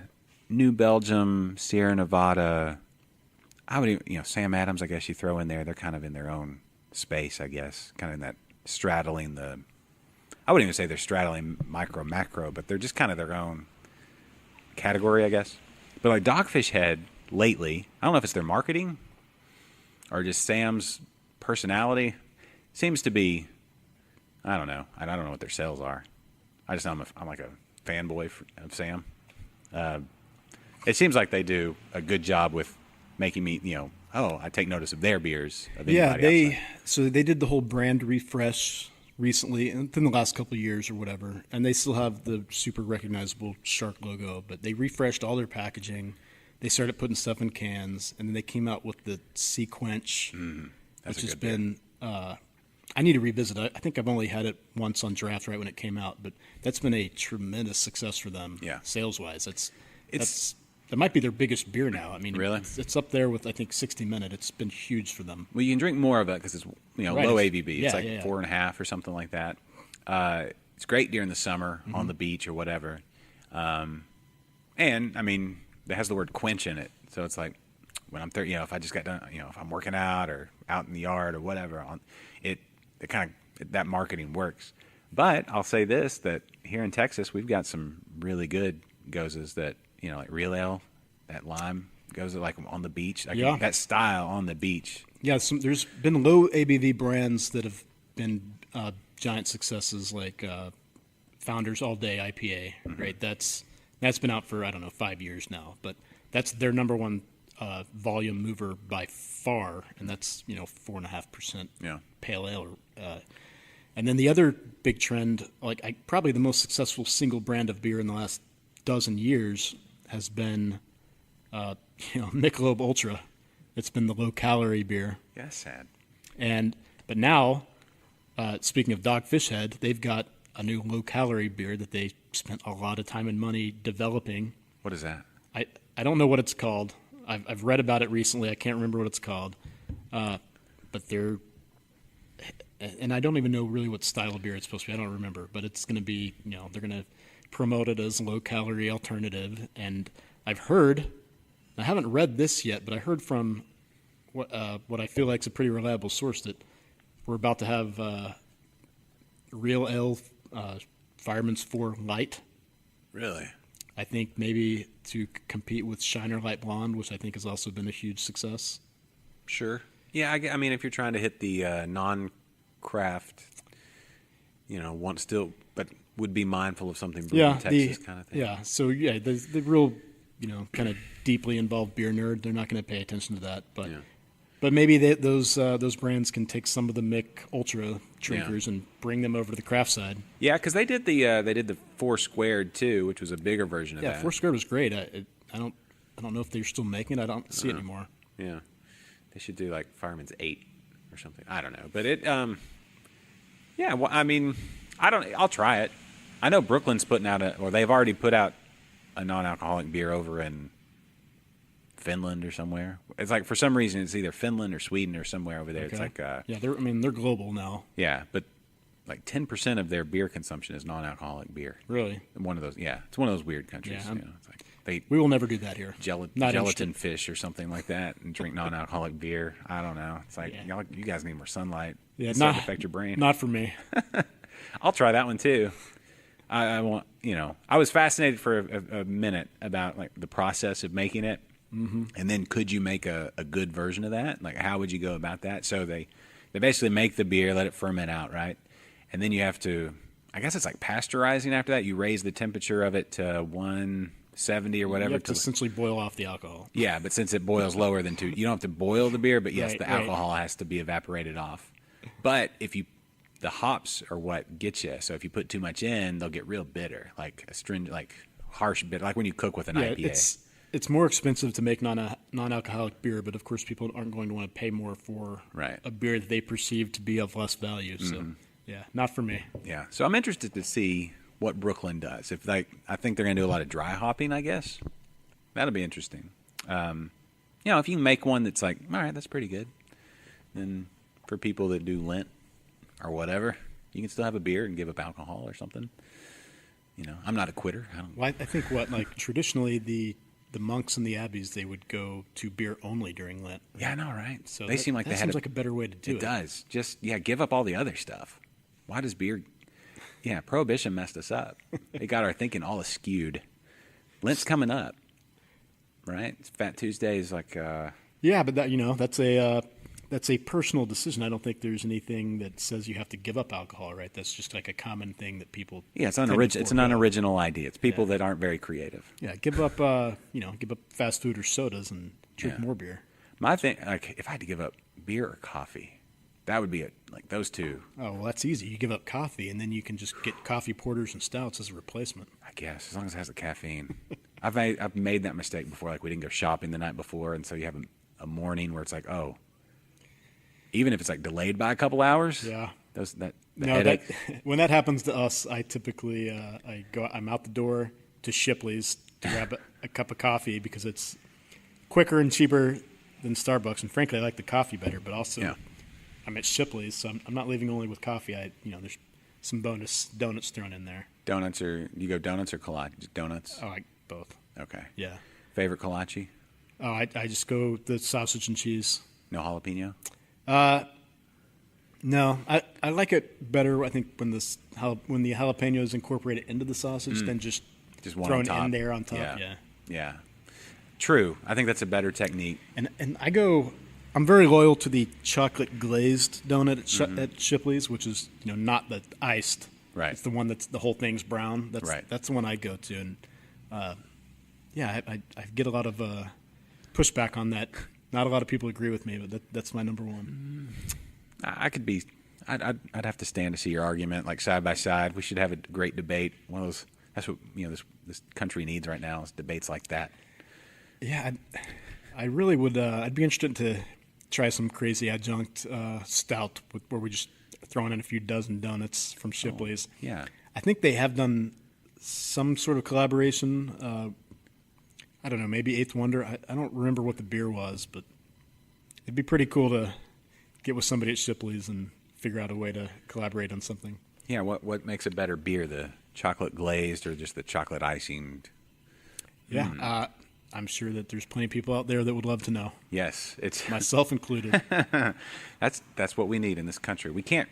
New Belgium, Sierra Nevada, I would even, Sam Adams, I guess you throw in there. They're kind of in their own space, I guess, kind of in that straddling the, I wouldn't even say they're straddling micro, macro, but they're just kind of their own category, I guess. But like Dogfish Head lately, I don't know if it's their marketing or just Sam's personality, seems to be, I don't know. I don't know what their sales are. I just know I'm like a fanboy of Sam. It seems like they do a good job with making me, I take notice of their beers. Of outside. So they did the whole brand refresh recently, within the last couple of years or whatever, and they still have the super recognizable shark logo, but they refreshed all their packaging. They started putting stuff in cans, and then they came out with the Sea Quench, which has been. I need to revisit it. I think I've only had it once on draft right when it came out, but that's been a tremendous success for them, sales-wise. That might be their biggest beer now. I mean, really? It's up there with, I think, 60 Minute. It's been huge for them. Well, you can drink more of it because it's low ABV. It's 4.5 or something like that. It's great during the summer on the beach or whatever. And, I mean, it has the word quench in it. So it's like when I'm if I just got done, if I'm working out or out in the yard or whatever, it kind of, that marketing works. But I'll say this, that here in Texas, we've got some really good gozes that, like Real Ale, that lime goes like on the beach. That style on the beach. Yeah, there's been low ABV brands that have been giant successes, like Founders All Day IPA, right? That's been out for, 5 years now. But that's their number one volume mover by far, and that's 4.5% pale ale. And then the other big trend, probably the most successful single brand of beer in the last dozen years, has been Michelob Ultra. It's been the low calorie beer. Yeah, sad. But now, speaking of Dogfish Head, they've got a new low calorie beer that they spent a lot of time and money developing. What is that? I don't know what it's called. I've read about it recently. I can't remember what it's called. But they're, and I don't even know really what style of beer it's supposed to be. I don't remember. But it's going to be, they're going to promote it as a low-calorie alternative. And I've heard, I haven't read this yet, but I heard from what I feel like is a pretty reliable source that we're about to have Real Ale Fireman's 4 Light. Really? I think maybe to compete with Shiner Light Blonde, which I think has also been a huge success. Sure. Yeah, I mean, if you're trying to hit the non-craft, want still, but would be mindful of something brewed in Texas kind of thing. Yeah, so the real, kind of deeply involved beer nerd, they're not going to pay attention to that. But maybe those brands can take some of the Mick Ultra drinkers and bring them over to the craft side. Yeah, because they did the 4 Squared too, which was a bigger version of that. Yeah, 4 Squared was great. I don't know if they're still making it. I don't see it anymore. Yeah, they should do like Fireman's 8 or something. I don't know, but it. Yeah, well, I mean, I'll try it. I know Brooklyn's putting out or they've already put out a non-alcoholic beer over in Finland or somewhere. It's like for some reason it's either Finland or Sweden or somewhere over there. Okay. It's like they're global now. Yeah, but like 10% of their beer consumption is non-alcoholic beer. Really? One of those, yeah. It's one of those weird countries. Yeah, It's like they we will never do that here. gelatin fish or something like that and drink non-alcoholic beer. I don't know. It's like you guys need more sunlight. Yeah, it's not affect your brain. Not for me. I'll try that one too. I want, I was fascinated for a minute about like the process of making it, and then could you make a good version of that? Like, how would you go about that? So they basically make the beer, let it ferment out, right? And then you have to, I guess it's like pasteurizing after that. You raise the temperature of it to 170 or whatever. You have to essentially boil off the alcohol. Yeah, but since it boils lower than 2, you don't have to boil the beer, but yes, the alcohol has to be evaporated off. But the hops are what get you. So if you put too much in, they'll get real bitter, like astringent, like harsh bitter, like when you cook with an IPA. It's more expensive to make non-alcoholic beer, but of course people aren't going to want to pay more for a beer that they perceive to be of less value. So, yeah, not for me. Yeah. So I'm interested to see what Brooklyn does. I think they're going to do a lot of dry hopping, I guess. That'll be interesting. If you can make one that's like, all right, that's pretty good. Then for people that do Lent or whatever, you can still have a beer and give up alcohol or something. I'm not a quitter. I think traditionally the monks and the abbeys, they would go to beer only during Lent. Yeah, I know, right? So they seem like that they seems like a better way to do it. It does. Just give up all the other stuff. Why does beer? Yeah, Prohibition messed us up. It got our thinking all askewed. Lent's coming up, right? Fat Tuesday is like. Yeah, but that's a personal decision. I don't think there's anything that says you have to give up alcohol, right? That's just like a common thing that people. Yeah, it's an unoriginal idea. It's people that aren't very creative. Yeah, give up fast food or sodas and drink more beer. My thing, like, if I had to give up beer or coffee, that would be like those two. Oh, well, that's easy. You give up coffee, and then you can just get coffee porters and stouts as a replacement. I guess, as long as it has the caffeine. I've made that mistake before. Like, we didn't go shopping the night before, and so you have a morning where it's like, oh. Even if it's like delayed by a couple hours. Yeah. When that happens to us, I typically I'm out the door to Shipley's to grab a cup of coffee because it's quicker and cheaper than Starbucks, and frankly, I like the coffee better. But also, I'm at Shipley's, so I'm not leaving only with coffee. There's some bonus donuts thrown in there. Donuts you go donuts or kolache? Just donuts? Oh, both. Okay. Yeah. Favorite kolache? Oh, I just go the sausage and cheese. No jalapeno? No, I like it better. I think when the jalapeno is incorporated into the sausage than just one thrown on top. in there on top. Yeah. True. I think that's a better technique. And I'm very loyal to the chocolate glazed donut at Shipley's, which is not the iced. Right. It's the one that's the whole thing's brown. That's the one I go to, and I get a lot of pushback on that. Not a lot of people agree with me, but that's my number one. I'd have to stand to see your argument, like side by side. We should have a great debate. One of those. That's what this country needs right now is debates like that. Yeah, I really would. I'd be interested to try some crazy adjunct stout where we just throwing in a few dozen donuts from Shipley's. Yeah, I think they have done some sort of collaboration. I don't know, maybe Eighth Wonder. I don't remember what the beer was, but it'd be pretty cool to get with somebody at Shipley's and figure out a way to collaborate on something. Yeah, what makes a better beer, the chocolate glazed or just the chocolate icing? Yeah, I'm sure that there's plenty of people out there that would love to know. Yes, it's myself included. That's what we need in this country. We can't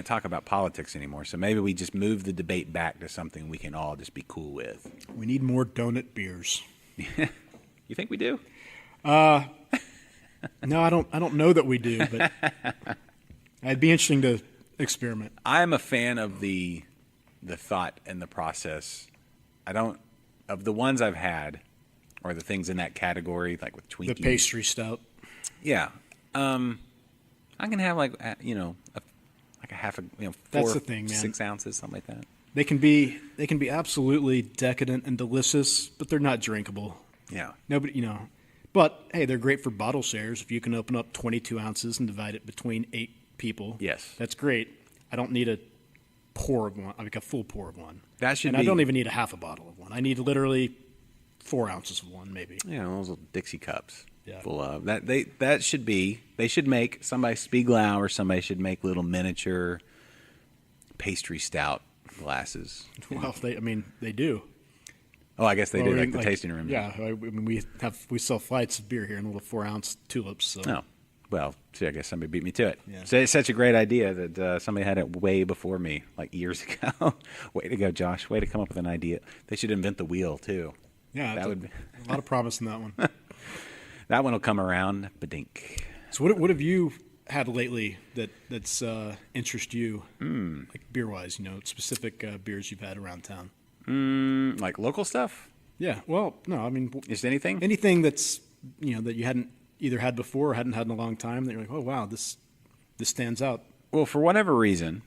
talk about politics anymore, so maybe we just move the debate back to something we can all just be cool with. We need more donut beers. You think we do? No, I don't know that we do, but it'd be interesting to experiment. I'm a fan of the thought and the process. Of the ones I've had, or the things in that category, like with Twinkies. The pastry stout. Yeah. I can have like a half a that's the thing, man. 6 ounces, something like that. They can be absolutely decadent and delicious, but they're not drinkable. Yeah. Nobody, But hey, they're great for bottle shares. If you can open up 22 ounces and divide it between 8 people, yes, that's great. I don't need a pour of one, like a full pour of one. I don't even need a half a bottle of one. I need literally 4 ounces of one, maybe. Yeah, those little Dixie cups. Yeah. Full of that. They should make somebody Spiegelau or somebody should make little miniature pastry stout glasses. Well, they do. Oh, I guess they do, like the like, tasting room. Yeah, I mean, we sell flights of beer here in little 4-ounce tulips. So. Oh, well, see, I guess somebody beat me to it. Yeah. So it's such a great idea that somebody had it way before me, like years ago. Way to go, Josh. Way to come up with an idea. They should invent the wheel, too. Yeah, that would be a lot of promise in that one. That one will come around, badink. So what have you had lately that's interest you, like beer-wise, specific beers you've had around town? Like local stuff? Yeah, well, no, I mean... Just anything? Anything that's, that you hadn't either had before or hadn't had in a long time that you're like, oh, wow, this stands out. Well, for whatever reason,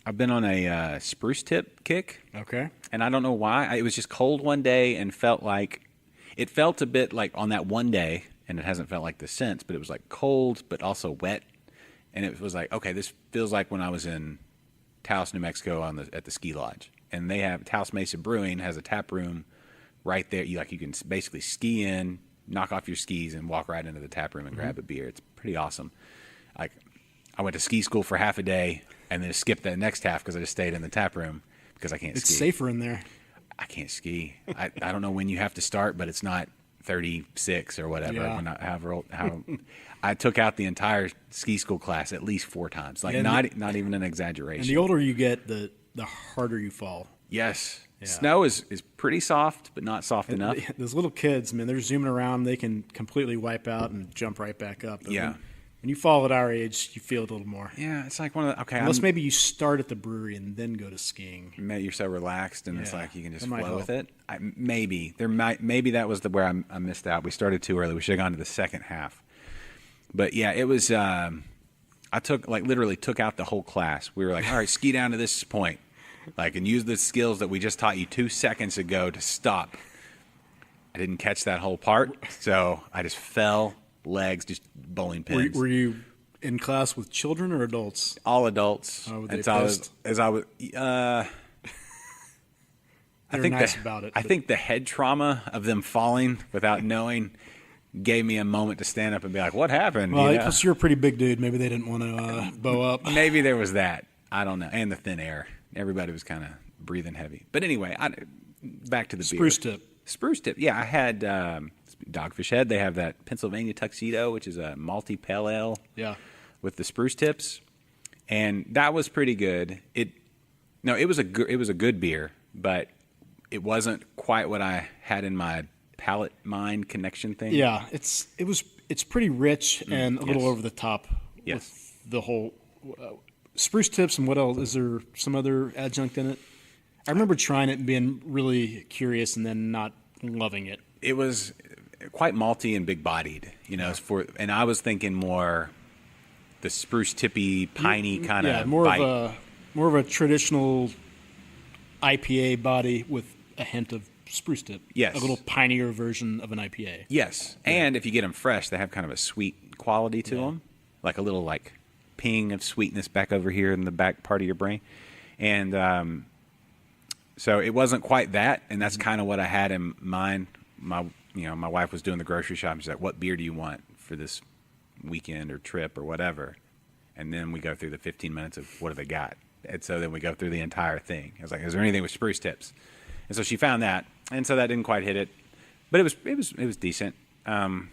I've been on a spruce tip kick. Okay. And I don't know why. It was just cold one day and felt a bit like on that one day, and it hasn't felt like this since, but it was like cold but also wet. And it was like, okay, this feels like when I was in Taos, New Mexico at the ski lodge. And they have Taos Mesa Brewing has a tap room right there. You can basically ski in, knock off your skis, and walk right into the tap room and grab a beer. It's pretty awesome. Like, I went to ski school for half a day and then skipped that next half because I just stayed in the tap room because I can't ski. It's safer in there. I can't ski. I don't know when you have to start, but it's not 36 or whatever. Yeah. I took out the entire ski school class at least 4 times. Like, not even an exaggeration. And the older you get, the harder you fall. Yes. Yeah. Snow is pretty soft, but not soft enough. Those little kids, man, they're zooming around. They can completely wipe out and jump right back up. But Yeah. When you fall at our age, you feel it a little more. Yeah, it's like one of the, okay. Unless maybe you start at the brewery and then go to skiing. You're so relaxed, and it's Yeah, like you can just that might flow with help. it. Maybe that was where I missed out. We started too early. We should have gone to the second half. But yeah, it was. I literally took out the whole class. We were like, all right, ski down to this point, and use the skills that we just taught you 2 seconds ago to stop. I didn't catch that whole part, so I just fell, legs, just bowling pins. Were you in class with children or adults? All adults. Oh, were they pissed? They were nice about it. I think the head trauma of them falling without knowing gave me a moment to stand up and be like, what happened? Well, plus you're a pretty big dude. Maybe they didn't want to bow up. Maybe there was that. I don't know. And the thin air. Everybody was kind of breathing heavy. But anyway, back to the Spruce beer. tip. Spruce tip. Yeah, I had Dogfish Head. They have that Pennsylvania Tuxedo, which is a malty pale ale. Yeah. With the spruce tips. And that was pretty good. It was a good beer, but it wasn't quite what I had in my palate mind connection thing. Yeah, it's pretty rich and a little over the top. Yes. With the whole spruce tips and what else? Is there some other adjunct in it? I remember trying it and being really curious and then not loving it. It was quite malty and big bodied, and I was thinking more the spruce tippy, piney kind of bite. More of a traditional IPA body with a hint of spruce tip. Yes. A little pinier version of an IPA. Yes. And if you get them fresh, they have kind of a sweet quality to them, like a little ping of sweetness back over here in the back part of your brain. And so it wasn't quite that, and that's kind of what I had in mind. My wife was doing the grocery shopping. She's like, "What beer do you want for this weekend or trip or whatever?" And then we go through the 15 minutes of what do they got. And so then we go through the entire thing. I was like, "Is there anything with spruce tips?" And so she found that, and so that didn't quite hit it, but it was decent. I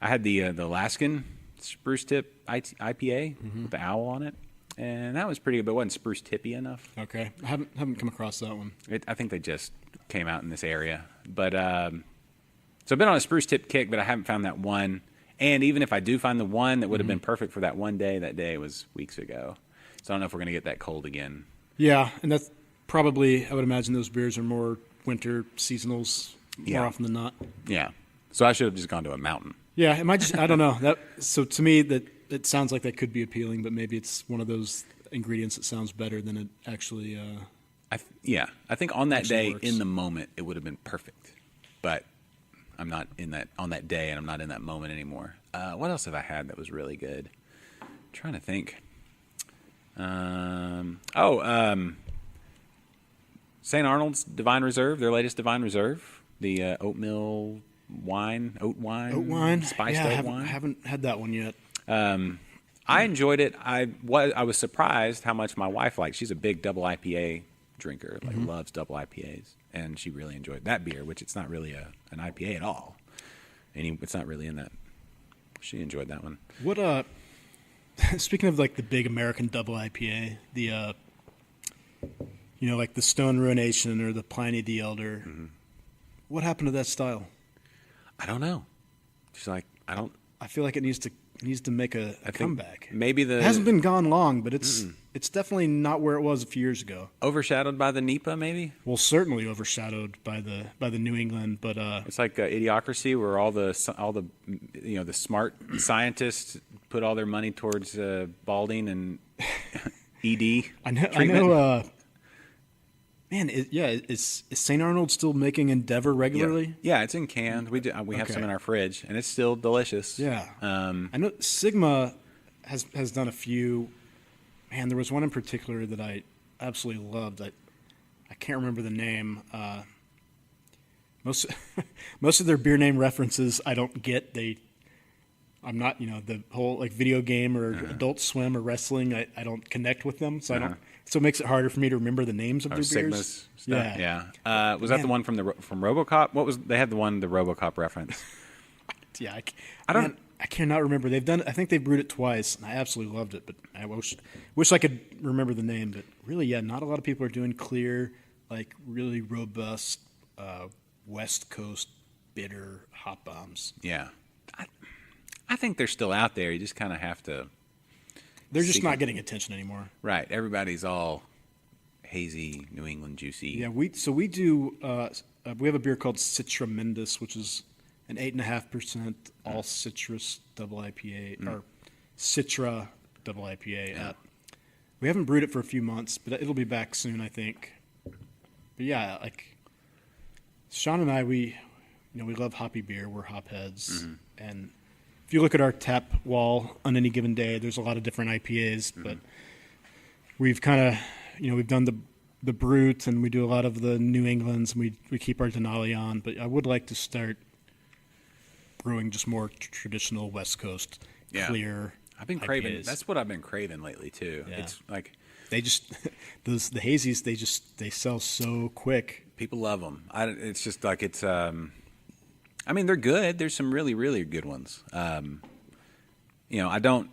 had the Alaskan spruce tip IPA with the owl on it, and that was pretty good, but it wasn't spruce tippy enough. Okay, I haven't come across that one. I think they just came out in this area, but so I've been on a spruce tip kick, but I haven't found that one. And even if I do find the one that would have been perfect for that one day, that day was weeks ago. So I don't know if we're going to get that cold again. Yeah, and that's probably, I would imagine those beers are more winter seasonals more often than not. Yeah. So I should have just gone to a mountain. Yeah, I don't know. So to me, that it sounds like that could be appealing, but maybe it's one of those ingredients that sounds better than it actually I think on that day, works. in the moment, it would have been perfect. But I'm not on that day, and I'm not in that moment anymore. What else have I had that was really good? I'm trying to think. St. Arnold's Divine Reserve, their latest Divine Reserve, the oat wine, oat wine, spiced oat wine. I haven't had that one yet. I I enjoyed it. I was surprised how much my wife liked. She's a big double IPA drinker, like loves double IPAs, and she really enjoyed that beer, which it's not really an IPA at all. And it's not really in that. She enjoyed that one. What speaking of like the big American double IPA, the like the Stone Ruination or the Pliny the Elder, what happened to that style? I don't know. She's like, I feel like it needs to make a comeback. Maybe it hasn't been gone long, but it's definitely not where it was a few years ago. Overshadowed by the NEPA, maybe. Well, certainly overshadowed by the New England, but it's like Idiocracy, where all the the smart scientists put all their money towards balding and ED. I know. Man, is St. Arnold still making Endeavor regularly? Yeah, it's in cans. We have some in our fridge, and it's still delicious. Yeah. I know Sigma has done a few. Man, there was one in particular that I absolutely loved. I can't remember the name. Most of their beer name references I don't get. I'm not, the whole like video game or Adult Swim or wrestling. I don't connect with them, so I don't. So it makes it harder for me to remember the names of their beers. Sigma's stuff. Yeah. Was that the one from RoboCop? They had the RoboCop reference. Yeah, I cannot remember. I think they've brewed it twice, and I absolutely loved it. But I wish I could remember the name. But really, not a lot of people are doing clear, like really robust West Coast bitter hop bombs. Yeah, I think they're still out there. You just kind of have to. They're just not getting attention anymore. Right. Everybody's all hazy, New England juicy. Yeah. We do. We have a beer called Citramendous, which is an 8.5% all citrus double IPA or Citra double IPA. Yeah. We haven't brewed it for a few months, but it'll be back soon, I think. But yeah, like Sean and I, we love hoppy beer. We're hop heads, and if you look at our tap wall on any given day, there's a lot of different IPAs, but we've kind of, we've done the Brute, and we do a lot of the New Englands, and we keep our Denali on, but I would like to start brewing just more traditional West Coast, clear I've been craving. That's what I've been craving lately, too. Yeah. It's like they just, the hazies, they sell so quick. People love them. It's just like it's, they're good. There's some really, really good ones. I don't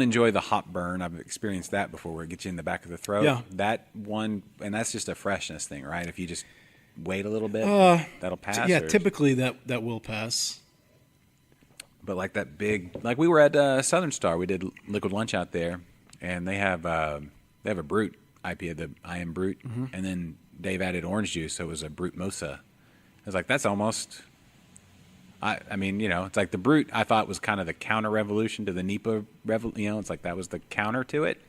enjoy the hop burn. I've experienced that before, where it gets you in the back of the throat. Yeah. That one, and that's just a freshness thing, right? If you just wait a little bit, that'll pass. Yeah, typically that will pass. But like that big, like we were at Southern Star, we did Liquid Lunch out there, and they have a Brute IPA, the I Am Brute, and then Dave added orange juice, so it was a Brute Mosa. I was like, that's almost. It's like the Brute, I thought was kind of the counter revolution to the NEPA it's like that was the counter to it.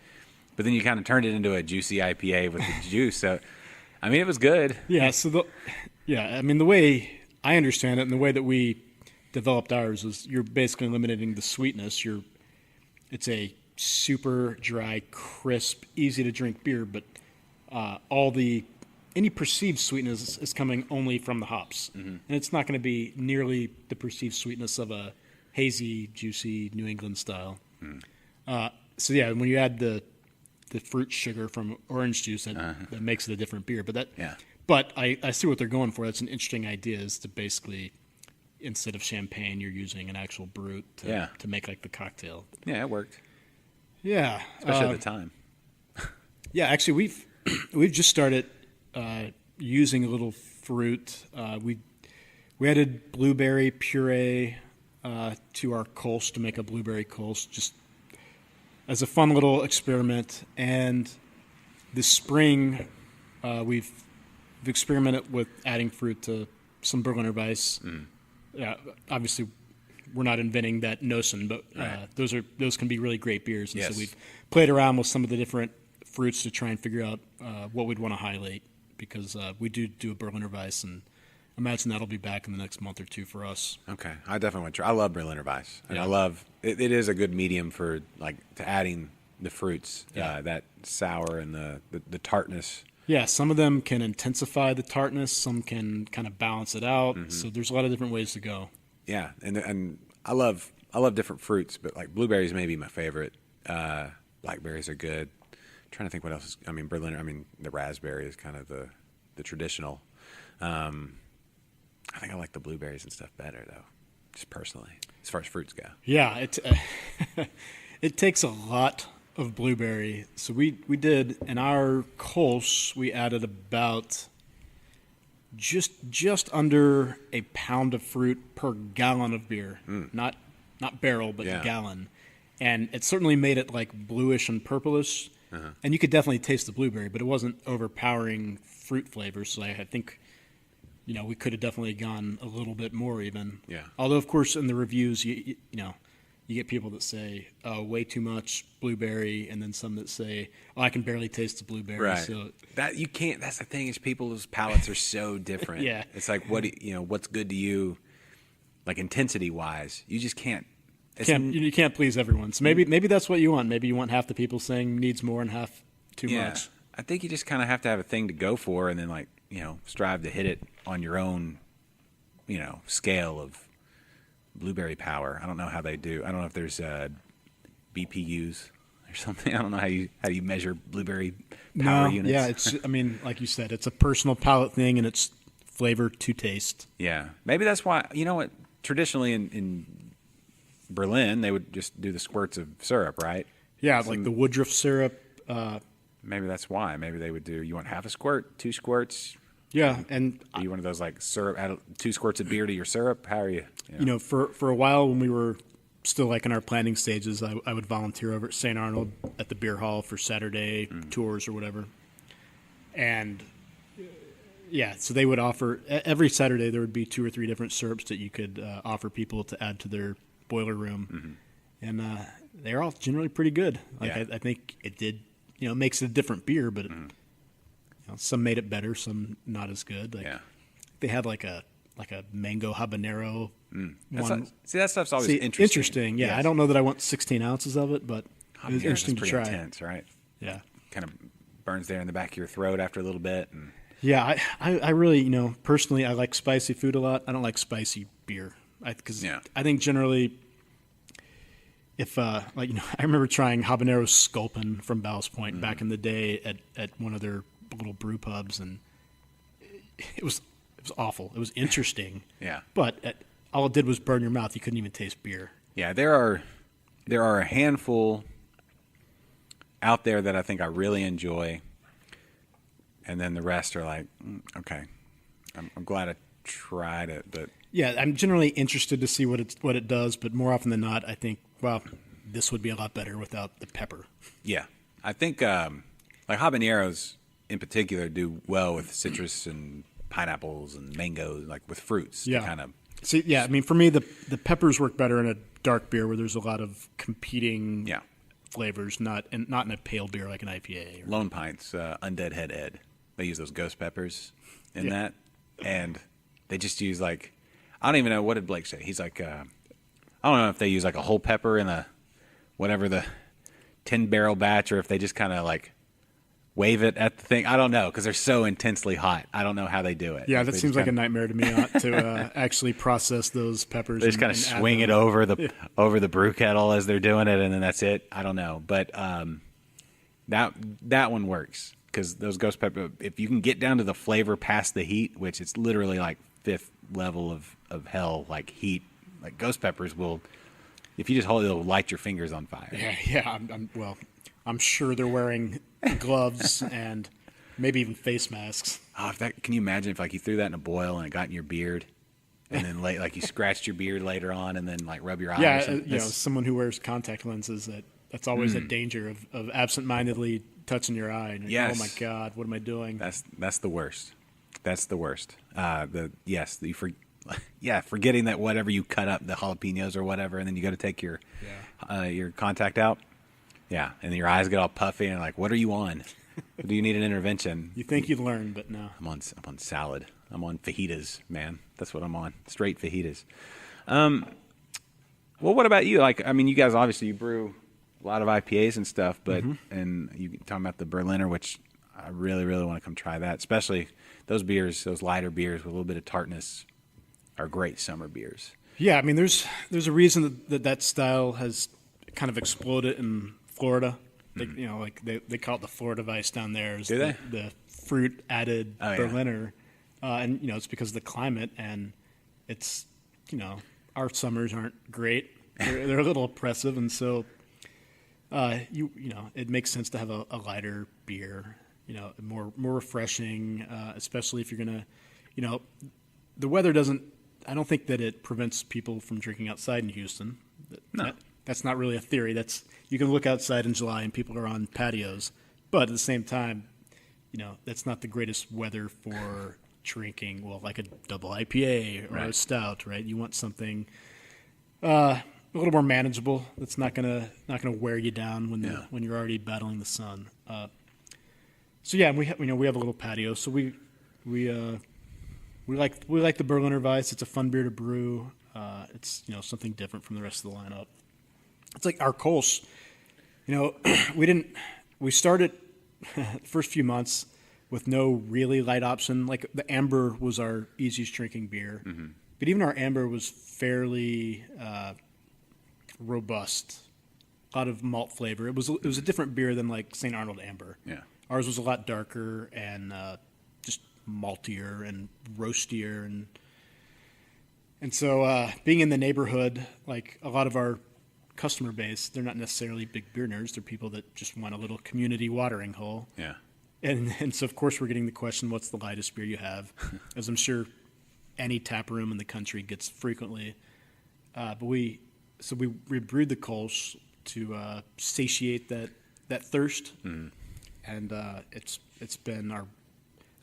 But then you kind of turned it into a juicy IPA with the juice. So, it was good. Yeah. So the way I understand it and the way that we developed ours is you're basically eliminating the sweetness. It's a super dry, crisp, easy to drink beer, but any perceived sweetness is coming only from the hops. And it's not going to be nearly the perceived sweetness of a hazy, juicy New England style. When you add the fruit sugar from orange juice, that makes it a different beer. But I see what they're going for. That's an interesting idea, is to basically, instead of champagne, you're using an actual Brute to make like the cocktail. Yeah, it worked. Yeah. Especially at the time. Yeah, actually, we've just started using a little fruit. We added blueberry puree to our Kolsch to make a blueberry Kolsch, just as a fun little experiment. And this spring, we've experimented with adding fruit to some Berliner Weiss. Yeah, obviously, we're not inventing that notion, but those can be really great beers. And yes. So we've played around with some of the different fruits to try and figure out what we'd want to highlight, because we do a Berliner Weiss, and imagine that'll be back in the next month or two for us. Okay, I definitely want to try. I love Berliner Weiss, and I love it. It is a good medium for to adding the fruits, that sour and the tartness. Yeah, some of them can intensify the tartness, some can kind of balance it out. So there's a lot of different ways to go. Yeah, and I love different fruits, but like blueberries may be my favorite Blackberries are good. I'm trying to think what else is, Berliner, the raspberry is kind of the traditional. I think I like the blueberries and stuff better, though, just personally, as far as fruits go. Yeah, it takes a lot of blueberry. So we did, in our Kolsch, we added about just under a pound of fruit per gallon of beer. Not barrel, but gallon. And it certainly made it like bluish and purplish. And you could definitely taste the blueberry, but it wasn't overpowering fruit flavors. So I think, we could have definitely gone a little bit more even. Yeah. Although, of course, in the reviews, you get people that say, "Oh, way too much blueberry," and then some that say, "Oh, I can barely taste the blueberry." Right. So that you can't. That's the thing is people's palates are so different. Yeah. It's like what's good to you, like intensity wise. You just can't. You can't please everyone. So maybe that's what you want. Maybe you want half the people saying needs more and half too much. I think you just kind of have to have a thing to go for, and then strive to hit it on your own, scale of blueberry power. I don't know how they do. I don't know if there's BPUs or something. I don't know how you measure blueberry power units. Yeah, it's like you said, it's a personal palate thing, and it's flavor to taste. Yeah, maybe that's why. You know what? Traditionally in Berlin, they would just do the squirts of syrup, right? Yeah, like the Woodruff syrup. Maybe that's why. Maybe they would do. You want half a squirt, 2 squirts? Yeah, and are you one of those like syrup? Add 2 squirts of beer to your syrup? How are you? For a while when we were still like in our planning stages, I would volunteer over at St. Arnold at the beer hall for Saturday tours or whatever. And so they would offer every Saturday. There would be 2 or 3 different syrups that you could offer people to add to their boiler room, and they're all generally pretty good. I think it did. It makes it a different beer, but some made it better, some not as good. They had like a mango habanero one. That stuff's always interesting. Yeah, yes. I don't know that I want 16 ounces of it, but it was interesting to try. Intense, right? Yeah, kind of burns there in the back of your throat after a little bit. And yeah, I really, personally, I like spicy food a lot. I don't like spicy beer because I think generally, if I remember trying habanero sculpin from Ballast Point back in the day at one of their little brew pubs, and it was awful. It was interesting. Yeah. But all it did was burn your mouth. You couldn't even taste beer. Yeah, there are a handful out there that I think I really enjoy, and then the rest are like, okay, I'm glad I tried it, but yeah, I'm generally interested to see what it does, but more often than not, I think, well, this would be a lot better without the pepper. Yeah, I think like habaneros in particular do well with citrus and pineapples and mangoes, like with fruits. Yeah. Kind of. See, yeah, for me, the peppers work better in a dark beer where there's a lot of competing flavors, not in a pale beer like an IPA. Lone Pint's Undead Head Ed. They use those ghost peppers in that, and they just use like, I don't even know, what did Blake say? He's like, I don't know if they use like a whole pepper in the 10-barrel batch, or if they just kind of like wave it at the thing. I don't know, because they're so intensely hot. I don't know how they do it. Yeah, that seems like a nightmare to me to actually process those peppers. They just kind of swing it over the brew kettle as they're doing it, and then that's it. I don't know, but that one works, because those ghost pepper, if you can get down to the flavor past the heat, which it's literally like 5th level of hell, like heat, like ghost peppers will, if you just hold it, it'll light your fingers on fire. Yeah. I'm sure they're wearing gloves and maybe even face masks. Oh, can you imagine if like you threw that in a boil and it got in your beard, and then like you scratched your beard later on, and then like rub your eyes? Yeah, someone who wears contact lenses, that's always a danger of absentmindedly touching your eye. And yes. Oh my God, what am I doing? That's the worst. That's the worst. Forgetting that whatever you cut up, the jalapenos or whatever, and then you go to take your contact out. Yeah, and your eyes get all puffy, and like, what are you on? Do you need an intervention? You think you'd learn, but no. I'm on salad. I'm on fajitas, man. That's what I'm on. Straight fajitas. Well, what about you? Like, I mean, you guys obviously you brew a lot of IPAs and stuff, but and you talking about the Berliner, which I really, really want to come try that. Especially those beers, those lighter beers with a little bit of tartness, are great summer beers. Yeah, I mean, there's a reason that style has kind of exploded in Florida. They call it the Florida Vice down there. Do they? The fruit added Berliner. Yeah. And it's because of the climate, and it's, our summers aren't great. They're a little oppressive, and so it makes sense to have a lighter beer, more refreshing, especially if you're gonna, the weather doesn't. I don't think that it prevents people from drinking outside in Houston. No. That's not really a theory. You can look outside in July and people are on patios, but at the same time, that's not the greatest weather for drinking. Well, like a double IPA or a stout, right? You want something a little more manageable. That's not gonna wear you down when you're already battling the sun. So yeah, we have a little patio. So we like the Berliner Weiss. It's a fun beer to brew. It's something different from the rest of the lineup. It's like our Kolsch. We started the first few months with no really light option. Like the Amber was our easiest drinking beer, but even our Amber was fairly robust. A lot of malt flavor. It was a different beer than like St. Arnold Amber. Yeah. Ours was a lot darker and just maltier and roastier and so being in the neighborhood, like a lot of our customer base, they're not necessarily big beer nerds. They're people that just want a little community watering hole. Yeah. And so of course we're getting the question, what's the lightest beer you have? As I'm sure any tap room in the country gets frequently. But we brewed the Kolsch to satiate that thirst. And it's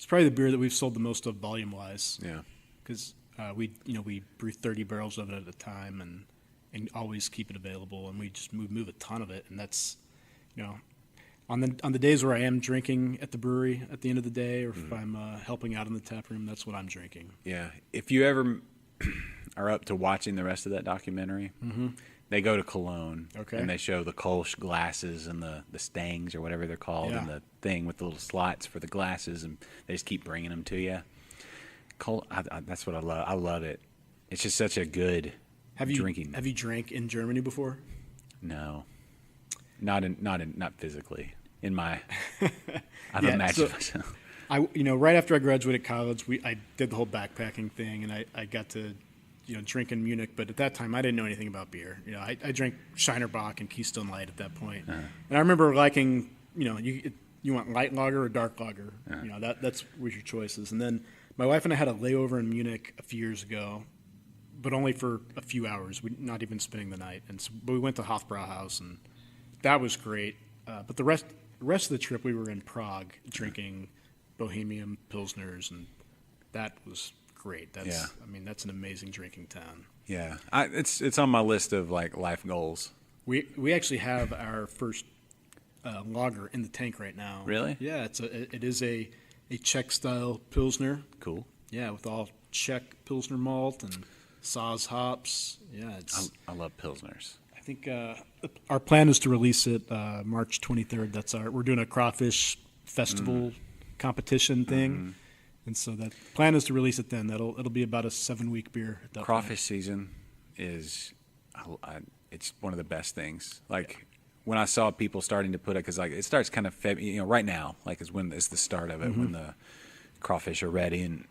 probably the beer that we've sold the most of volume wise. Yeah. Because we brew 30 barrels of it at a time and always keep it available, and we move a ton of it, and that's on the days where I am drinking at the brewery at the end of the day, or if I'm helping out in the tap room, that's what I'm drinking. Yeah. If you ever are up to watching the rest of that documentary, they go to Cologne, and they show the Kolsch glasses and the stangs or whatever they're called, and the thing with the little slots for the glasses, and they just keep bringing them to you. That's what I love. I love it. It's just such a good drinking. Have you drank in Germany before? No, not physically. In my, I've imagined myself. Right after I graduated college, I did the whole backpacking thing, and I got to drink in Munich. But at that time, I didn't know anything about beer. I drank Shiner Bock and Keystone Light at that point. And I remember liking, you want light lager or dark lager. That's was your choices. And then my wife and I had a layover in Munich a few years ago, but only for a few hours. We not even spending the night. But we went to Hofbrauhaus, and that was great. But the rest of the trip, we were in Prague drinking Bohemian Pilsners, and that was great. That's an amazing drinking town. Yeah, it's on my list of like life goals. We actually have our first lager in the tank right now. Really? Yeah, it is a Czech style Pilsner. Cool. Yeah, with all Czech Pilsner malt and Saaz hops. Yeah, I love Pilsners. I think our plan is to release it March 23rd. We're doing a crawfish festival competition thing, and so that plan is to release it then. It'll be about a 7-week beer. At that Crawfish season is it's one of the best things. Like when I saw people starting to put it, because like it starts kind of right now, like is when it's the start of it, when the crawfish are ready, and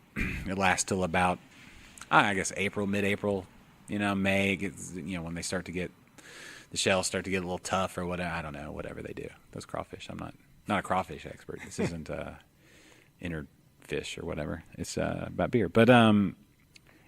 it lasts till about I guess mid-April, May. When they start to get the shells start to get a little tough or whatever. I don't know, whatever they do. Those crawfish. I'm not a crawfish expert. This isn't inner fish or whatever. It's about beer, but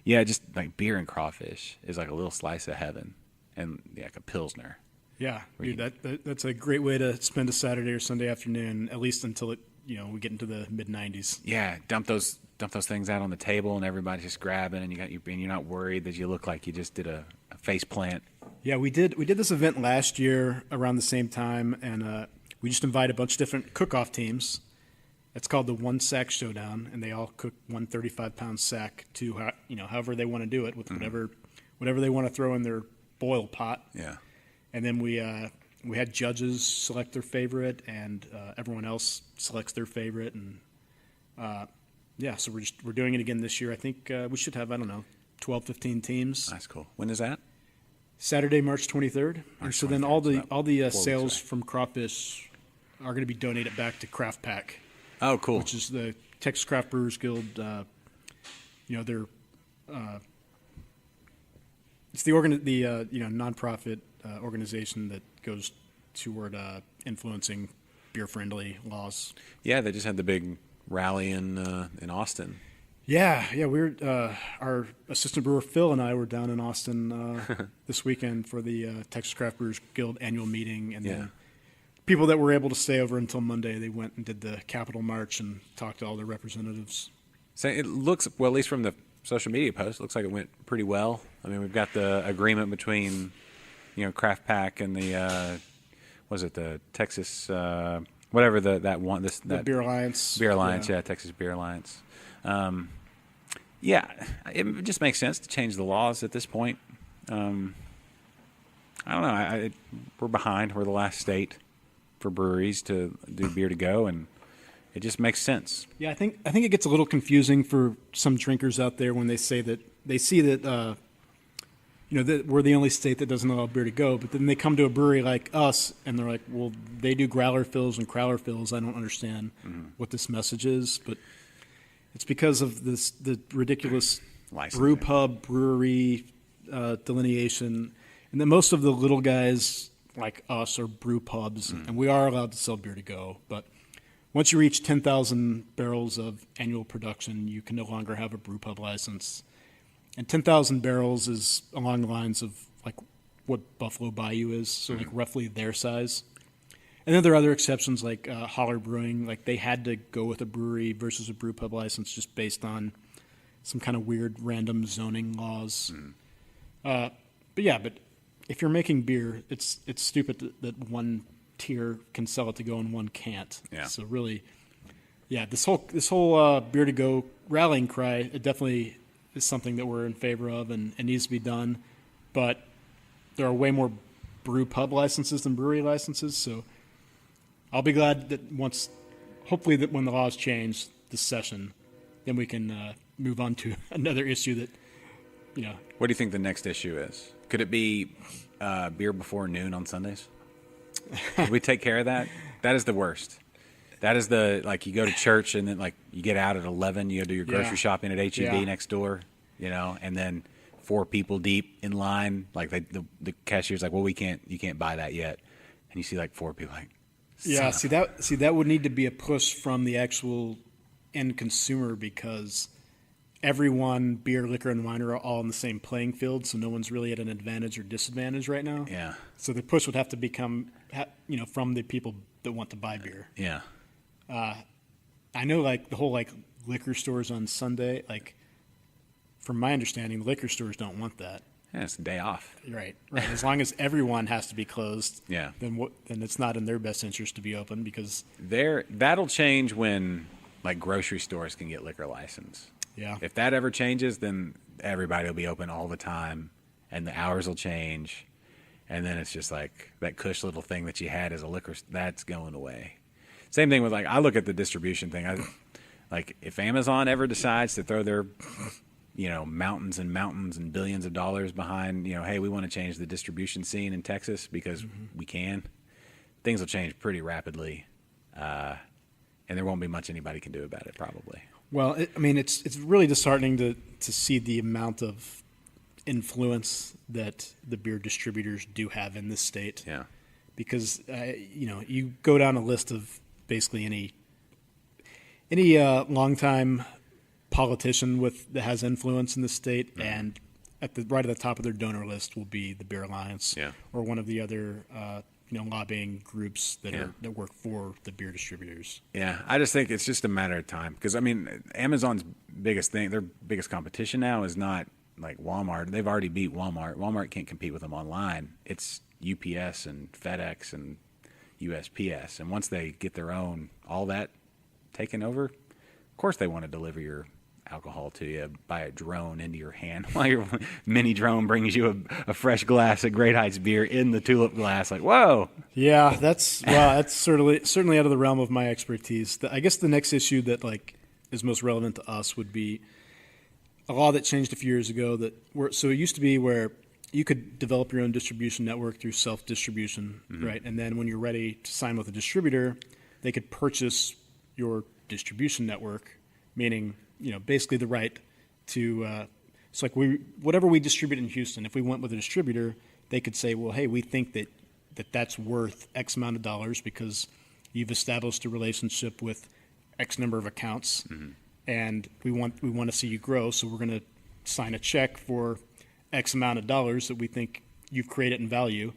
just like beer and crawfish is like a little slice of heaven, and like a Pilsner. Yeah, dude, that's a great way to spend a Saturday or Sunday afternoon, at least until we get into the mid-90s. Yeah, dump those things out on the table, and everybody's just grabbing, and you're not worried that you look like you just did a face plant. Yeah, we did this event last year around the same time, and we just invite a bunch of different cook-off teams. It's called the One Sack Showdown, and they all cook one 35-pound sack to however they want to do it with whatever they want to throw in their boil pot. Yeah. And then we had judges select their favorite, and everyone else selects their favorite, and so we're doing it again this year. I think we should have 12, 15 teams. That's cool. When is that? Saturday, March 23rd. And so then all the 4 weeks sales away. from crawfish are going to be donated back to Craft Pack. Oh, cool. Which is the Texas Craft Brewers Guild. They're it's the nonprofit organization that goes toward influencing beer-friendly laws. Yeah, they just had the big rally in Austin. Yeah. We're our assistant brewer Phil and I were down in Austin this weekend for the Texas Craft Brewers Guild annual meeting, and then people that were able to stay over until Monday, they went and did the Capitol March and talked to all their representatives. So it looks, well, at least from the social media post, it looks like it went pretty well. I mean, we've got the agreement between, Craft Pack and the, the Texas, whatever the Beer Alliance. Beer Alliance, Texas Beer Alliance. It just makes sense to change the laws at this point. I don't know. We're behind. We're the last state for breweries to do beer to go, and it just makes sense. Yeah, I think it gets a little confusing for some drinkers out there when they say that they see that that we're the only state that doesn't allow beer to go, but then they come to a brewery like us and they're like, well, they do growler fills and crowler fills. I don't understand what this message is, but it's because of the ridiculous brew pub brewery delineation, and then most of the little guys like us are brew pubs, and we are allowed to sell beer to go. But once you reach 10,000 barrels of annual production, you can no longer have a brew pub license. And 10,000 barrels is along the lines of like what Buffalo Bayou is, so like roughly their size. And then there are other exceptions like Holler Brewing, like they had to go with a brewery versus a brew pub license just based on some kind of weird random zoning laws. But if you're making beer, it's stupid that one tier can sell it to go and one can't. Yeah. So really, this whole beer to go rallying cry, it definitely is something that we're in favor of and it needs to be done. But there are way more brew pub licenses than brewery licenses. So I'll be glad that hopefully when the laws change this session, then we can move on to another issue that, What do you think the next issue is? Could it be beer before noon on Sundays? Could we take care of that? That is the worst. That is you go to church and then you get out at 11, you go do your grocery shopping at H-E-B next door, and then 4 people deep in line, the cashier's like, well, you can't buy that yet. And you see 4 people that would need to be a push from the actual end consumer, because everyone, beer, liquor, and wine are all in the same playing field, so no one's really at an advantage or disadvantage right now. Yeah. So the push would have to become, from the people that want to buy beer. Yeah. I know, the whole, liquor stores on Sunday, from my understanding, liquor stores don't want that. Yeah, it's a day off. Right. As long as everyone has to be closed, then it's not in their best interest to be open, because that'll change when grocery stores can get liquor license. Yeah. If that ever changes, then everybody will be open all the time, and the hours will change, and then it's just that cush little thing that you had as a liquor, that's going away. Same thing with I look at the distribution thing. If Amazon ever decides to throw their mountains and mountains and billions of dollars behind, hey, we want to change the distribution scene in Texas because we can, things will change pretty rapidly, and there won't be much anybody can do about it probably. Well, it's really disheartening to see the amount of influence that the beer distributors do have in this state. Yeah. Because you go down a list of basically any longtime politician that has influence in the state, and right at the top of their donor list will be the Beer Alliance, or one of the other lobbying groups that work for the beer distributors. Yeah, I just think it's just a matter of time, because Amazon's biggest thing, their biggest competition now is not Walmart. They've already beat Walmart. Walmart can't compete with them online. It's UPS and FedEx and USPS, and once they get their own all that taken over, of course they want to deliver your alcohol to you by a drone into your hand while your mini drone brings you a fresh glass of Great Heights beer in the tulip glass. Whoa. Yeah, that's certainly out of the realm of my expertise. I guess the next issue that is most relevant to us would be a law that changed a few years ago so it used to be where you could develop your own distribution network through self-distribution, right? And then when you're ready to sign with a distributor, they could purchase your distribution network, meaning, basically the right to, it's like whatever we distribute in Houston, if we went with a distributor, they could say, well, hey, we think that's worth X amount of dollars because you've established a relationship with X number of accounts, and we want to see you grow, so we're going to sign a check for X amount of dollars that we think you've created in value,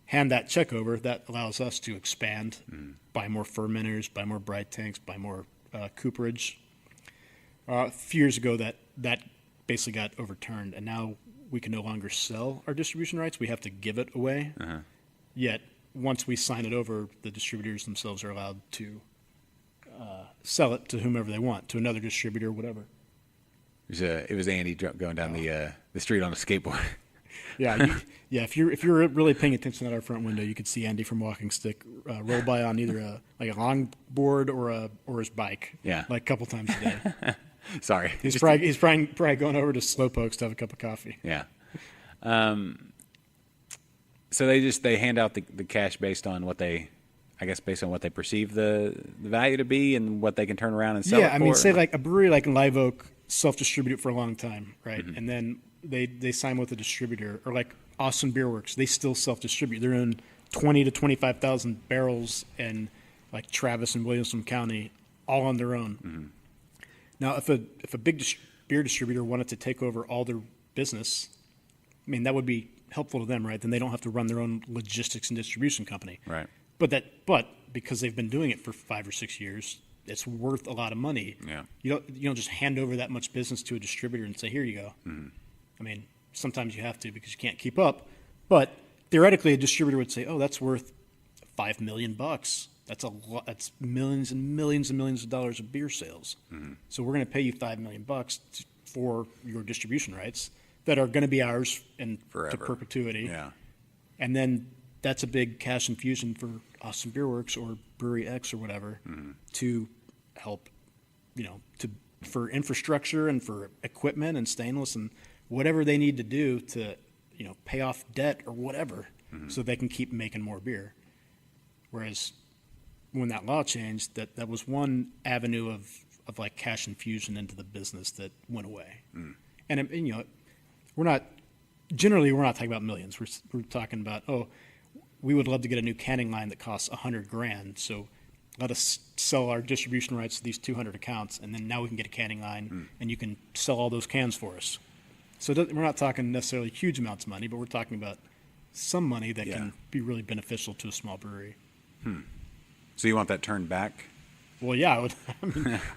hand that check over. That allows us to expand, buy more fermenters, buy more bright tanks, buy more cooperage. A few years ago, that basically got overturned, and now we can no longer sell our distribution rights. We have to give it away. Yet, once we sign it over, the distributors themselves are allowed to sell it to whomever they want, to another distributor, whatever. It was Andy going down the street on a skateboard. Yeah. If you're really paying attention at our front window, you could see Andy from Walking Stick roll by on either a longboard or his bike. Yeah. Like a couple times a day. Sorry. He's probably going over to Slowpokes to have a cup of coffee. Yeah. So they hand out the cash based on what they perceive the value to be and what they can turn around and sell it for. Yeah, I mean, say like a brewery like Live Oak self-distribute for a long time, right? And then they sign with a distributor, or like Austin Beer Works, they still self-distribute. They're in 20 to 25,000 barrels in like Travis and Williamson County, all on their own. Now, if a big beer distributor wanted to take over all their business, I mean, that would be helpful to them, right? Then they don't have to run their own logistics and distribution company. Right. But because they've been doing it for 5 or 6 years, it's worth a lot of money. Yeah. You don't just hand over that much business to a distributor and say, here you go. I mean, sometimes you have to because you can't keep up. But theoretically, a distributor would say, oh, that's worth $5 million. That's a lot. That's millions and millions and millions of dollars of beer sales. So we're going to pay you $5 million for your distribution rights that are going to be ours to perpetuity. Yeah. And then that's a big cash infusion for Austin Beer Works or Brewery X or whatever to help, for infrastructure and for equipment and stainless and whatever they need to do to, pay off debt or whatever so they can keep making more beer. Whereas when that law changed, that was one avenue of like cash infusion into the business that went away. And we're not talking about millions. We're talking about, we would love to get a new canning line that costs $100,000. So let us sell our distribution rights to these 200 accounts, and then now we can get a canning line, and you can sell all those cans for us. So we're not talking necessarily huge amounts of money, but we're talking about some money that can be really beneficial to a small brewery. So you want that turned back? Well, yeah.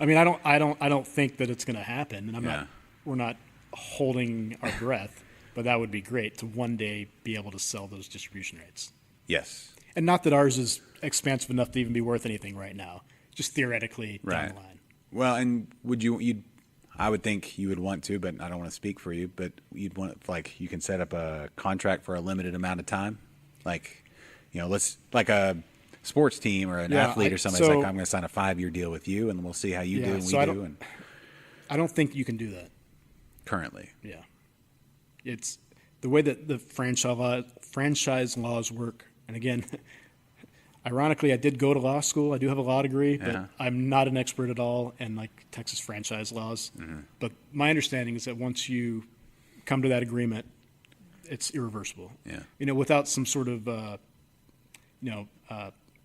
I don't think that it's going to happen, and we're not holding our breath, but that would be great to one day be able to sell those distribution rights. Yes. And not that ours is expansive enough to even be worth anything right now, just theoretically down the line. Well, and I would think you would want to, but I don't want to speak for you, but you'd want, like, you can set up a contract for a limited amount of time. Like, like a sports team or an athlete or something. It's like, I'm going to sign a 5-year deal with you, and we'll see how you do and we do. I don't think you can do that. Currently. Yeah. It's the way that the franchise laws work. And again, ironically, I did go to law school. I do have a law degree, but I'm not an expert at all in like Texas franchise laws. But my understanding is that once you come to that agreement, it's irreversible. Yeah. Without some sort of,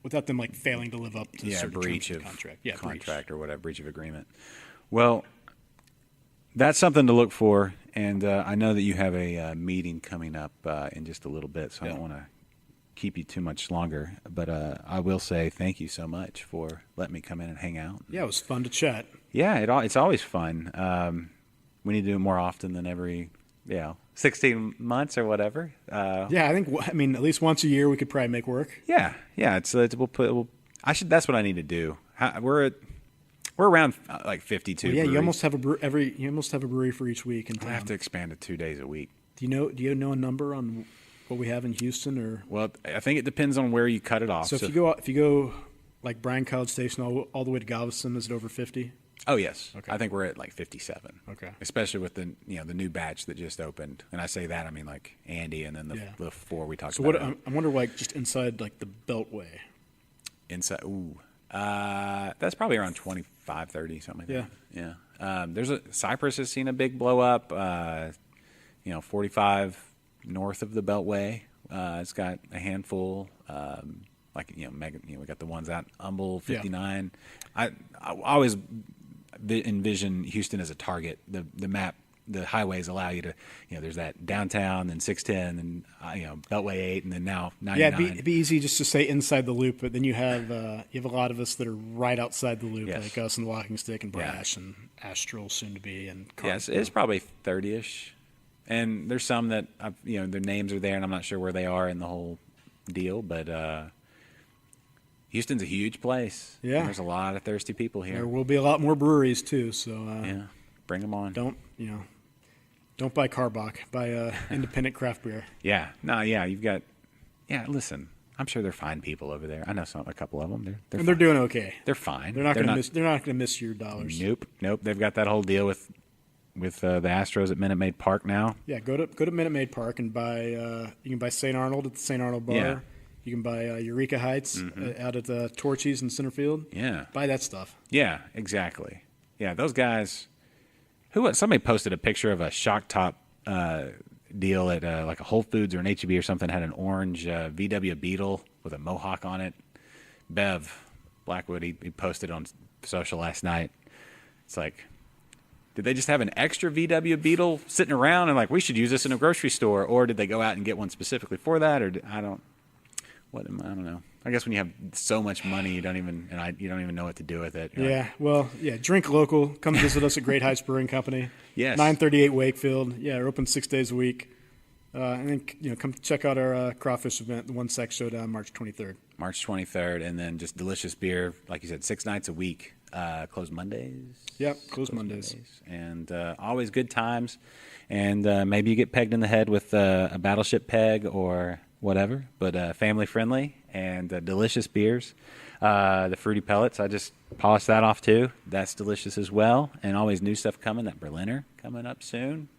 without them like failing to live up to certain breach terms of the contract. Contract or whatever, breach of agreement. Well, that's something to look for. And I know that you have a meeting coming up in just a little bit, so I don't want to keep you too much longer. But I will say thank you so much for letting me come in and hang out. Yeah, it was fun to chat. Yeah, it's always fun. We need to do it more often than every 16 months or whatever. I think at least once a year we could probably make work. Yeah. That's what I need to do. We're around like 52. Well, you almost have a brewery for each week in town. I have to expand to 2 days a week. Do you know a number on what we have in Houston, or? Well, I think it depends on where you cut it off. So if you go like Bryan College Station all the way to Galveston, is it over 50? Oh, yes. Okay. I think we're at like 57. Okay. Especially with the the new batch that just opened. And I say that, I mean like Andy and then the 4 we talked about. So I wonder, like, just inside, like, the Beltway. Inside, that's probably around 25, 30, something like that. Yeah. There's Cypress has seen a big blow up. 45 north of the Beltway. It's got a handful. We got the ones out Humble 59. Yeah. I always envision Houston as a target. The map, the highways allow you to, there's that downtown, then 610, and Beltway 8, and then now 99. Yeah, it'd be easy just to say inside the loop, but then you have a lot of us that are right outside the loop, like us and Walking Stick and Brash and Astral soon to be, and yes, it's probably 30ish, and there's some that their names are there, and I'm not sure where they are in the whole deal, but. Houston's a huge place. Yeah. And there's a lot of thirsty people here. There will be a lot more breweries too, so bring them on. Don't buy Carbach, buy independent craft beer. Yeah. No, yeah, you've got listen, I'm sure they're fine people over there. I know a couple of them. They're doing okay. They're fine. They're not going to miss your dollars. Nope. They've got that whole deal with the Astros at Minute Maid Park now. Yeah, go to Minute Maid Park and buy you can buy St. Arnold at the St. Arnold bar. Yeah. You can buy Eureka Heights out at the Torchies in Centerfield. Yeah. Buy that stuff. Yeah, exactly. Yeah, those guys. Somebody posted a picture of a shock top deal at like a Whole Foods or an H-E-B or something, had an orange VW Beetle with a mohawk on it. Bev Blackwood, he posted on social last night. It's like, did they just have an extra VW Beetle sitting around and like, we should use this in a grocery store? Or did they go out and get one specifically for that? Or I don't know. I guess when you have so much money, you don't even know what to do with it. Drink local. Come visit us at Great Heights Brewing Company. Yes. 938 Wakefield. Yeah, we're open 6 days a week. And then come check out our crawfish event, the One Sack Showdown, March 23rd. March 23rd, and then just delicious beer, like you said, 6 nights a week. Closed Mondays. Yep, closed Mondays. And always good times. And maybe you get pegged in the head with a battleship peg or whatever, but family friendly and delicious beers. The Fruity Pellets, I just polished that off too. That's delicious as well. And always new stuff coming. That Berliner coming up soon.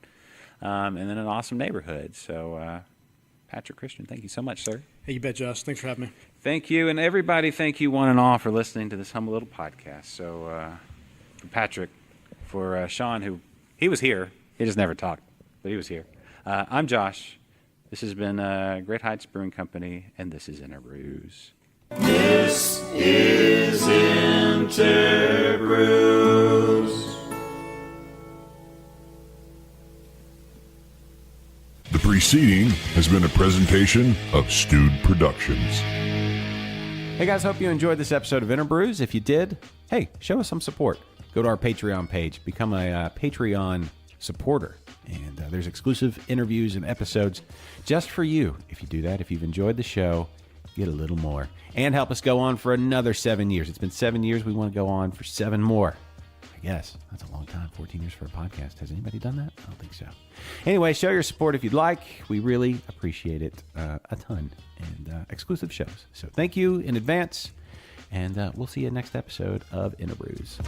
And then an awesome neighborhood. So, Patrick Christian, thank you so much, sir. Hey, you bet, Josh. Thanks for having me. Thank you. And everybody, thank you one and all for listening to this humble little podcast. So, for Patrick, for Sean, who he was here. He just never talked, but he was here. I'm Josh. This has been Great Heights Brewing Company, and this is InterBrews. This is InterBrews. The preceding has been a presentation of Stewed Productions. Hey guys, hope you enjoyed this episode of InterBrews. If you did, hey, show us some support. Go to our Patreon page, become a Patreon supporter. And there's exclusive interviews and episodes just for you. If you do that, if you've enjoyed the show, get a little more. And help us go on for another 7 years. It's been 7 years. We want to go on for 7 more. I guess. That's a long time. 14 years for a podcast. Has anybody done that? I don't think so. Anyway, show your support if you'd like. We really appreciate it a ton. And exclusive shows. So thank you in advance. And we'll see you next episode of InterBrews.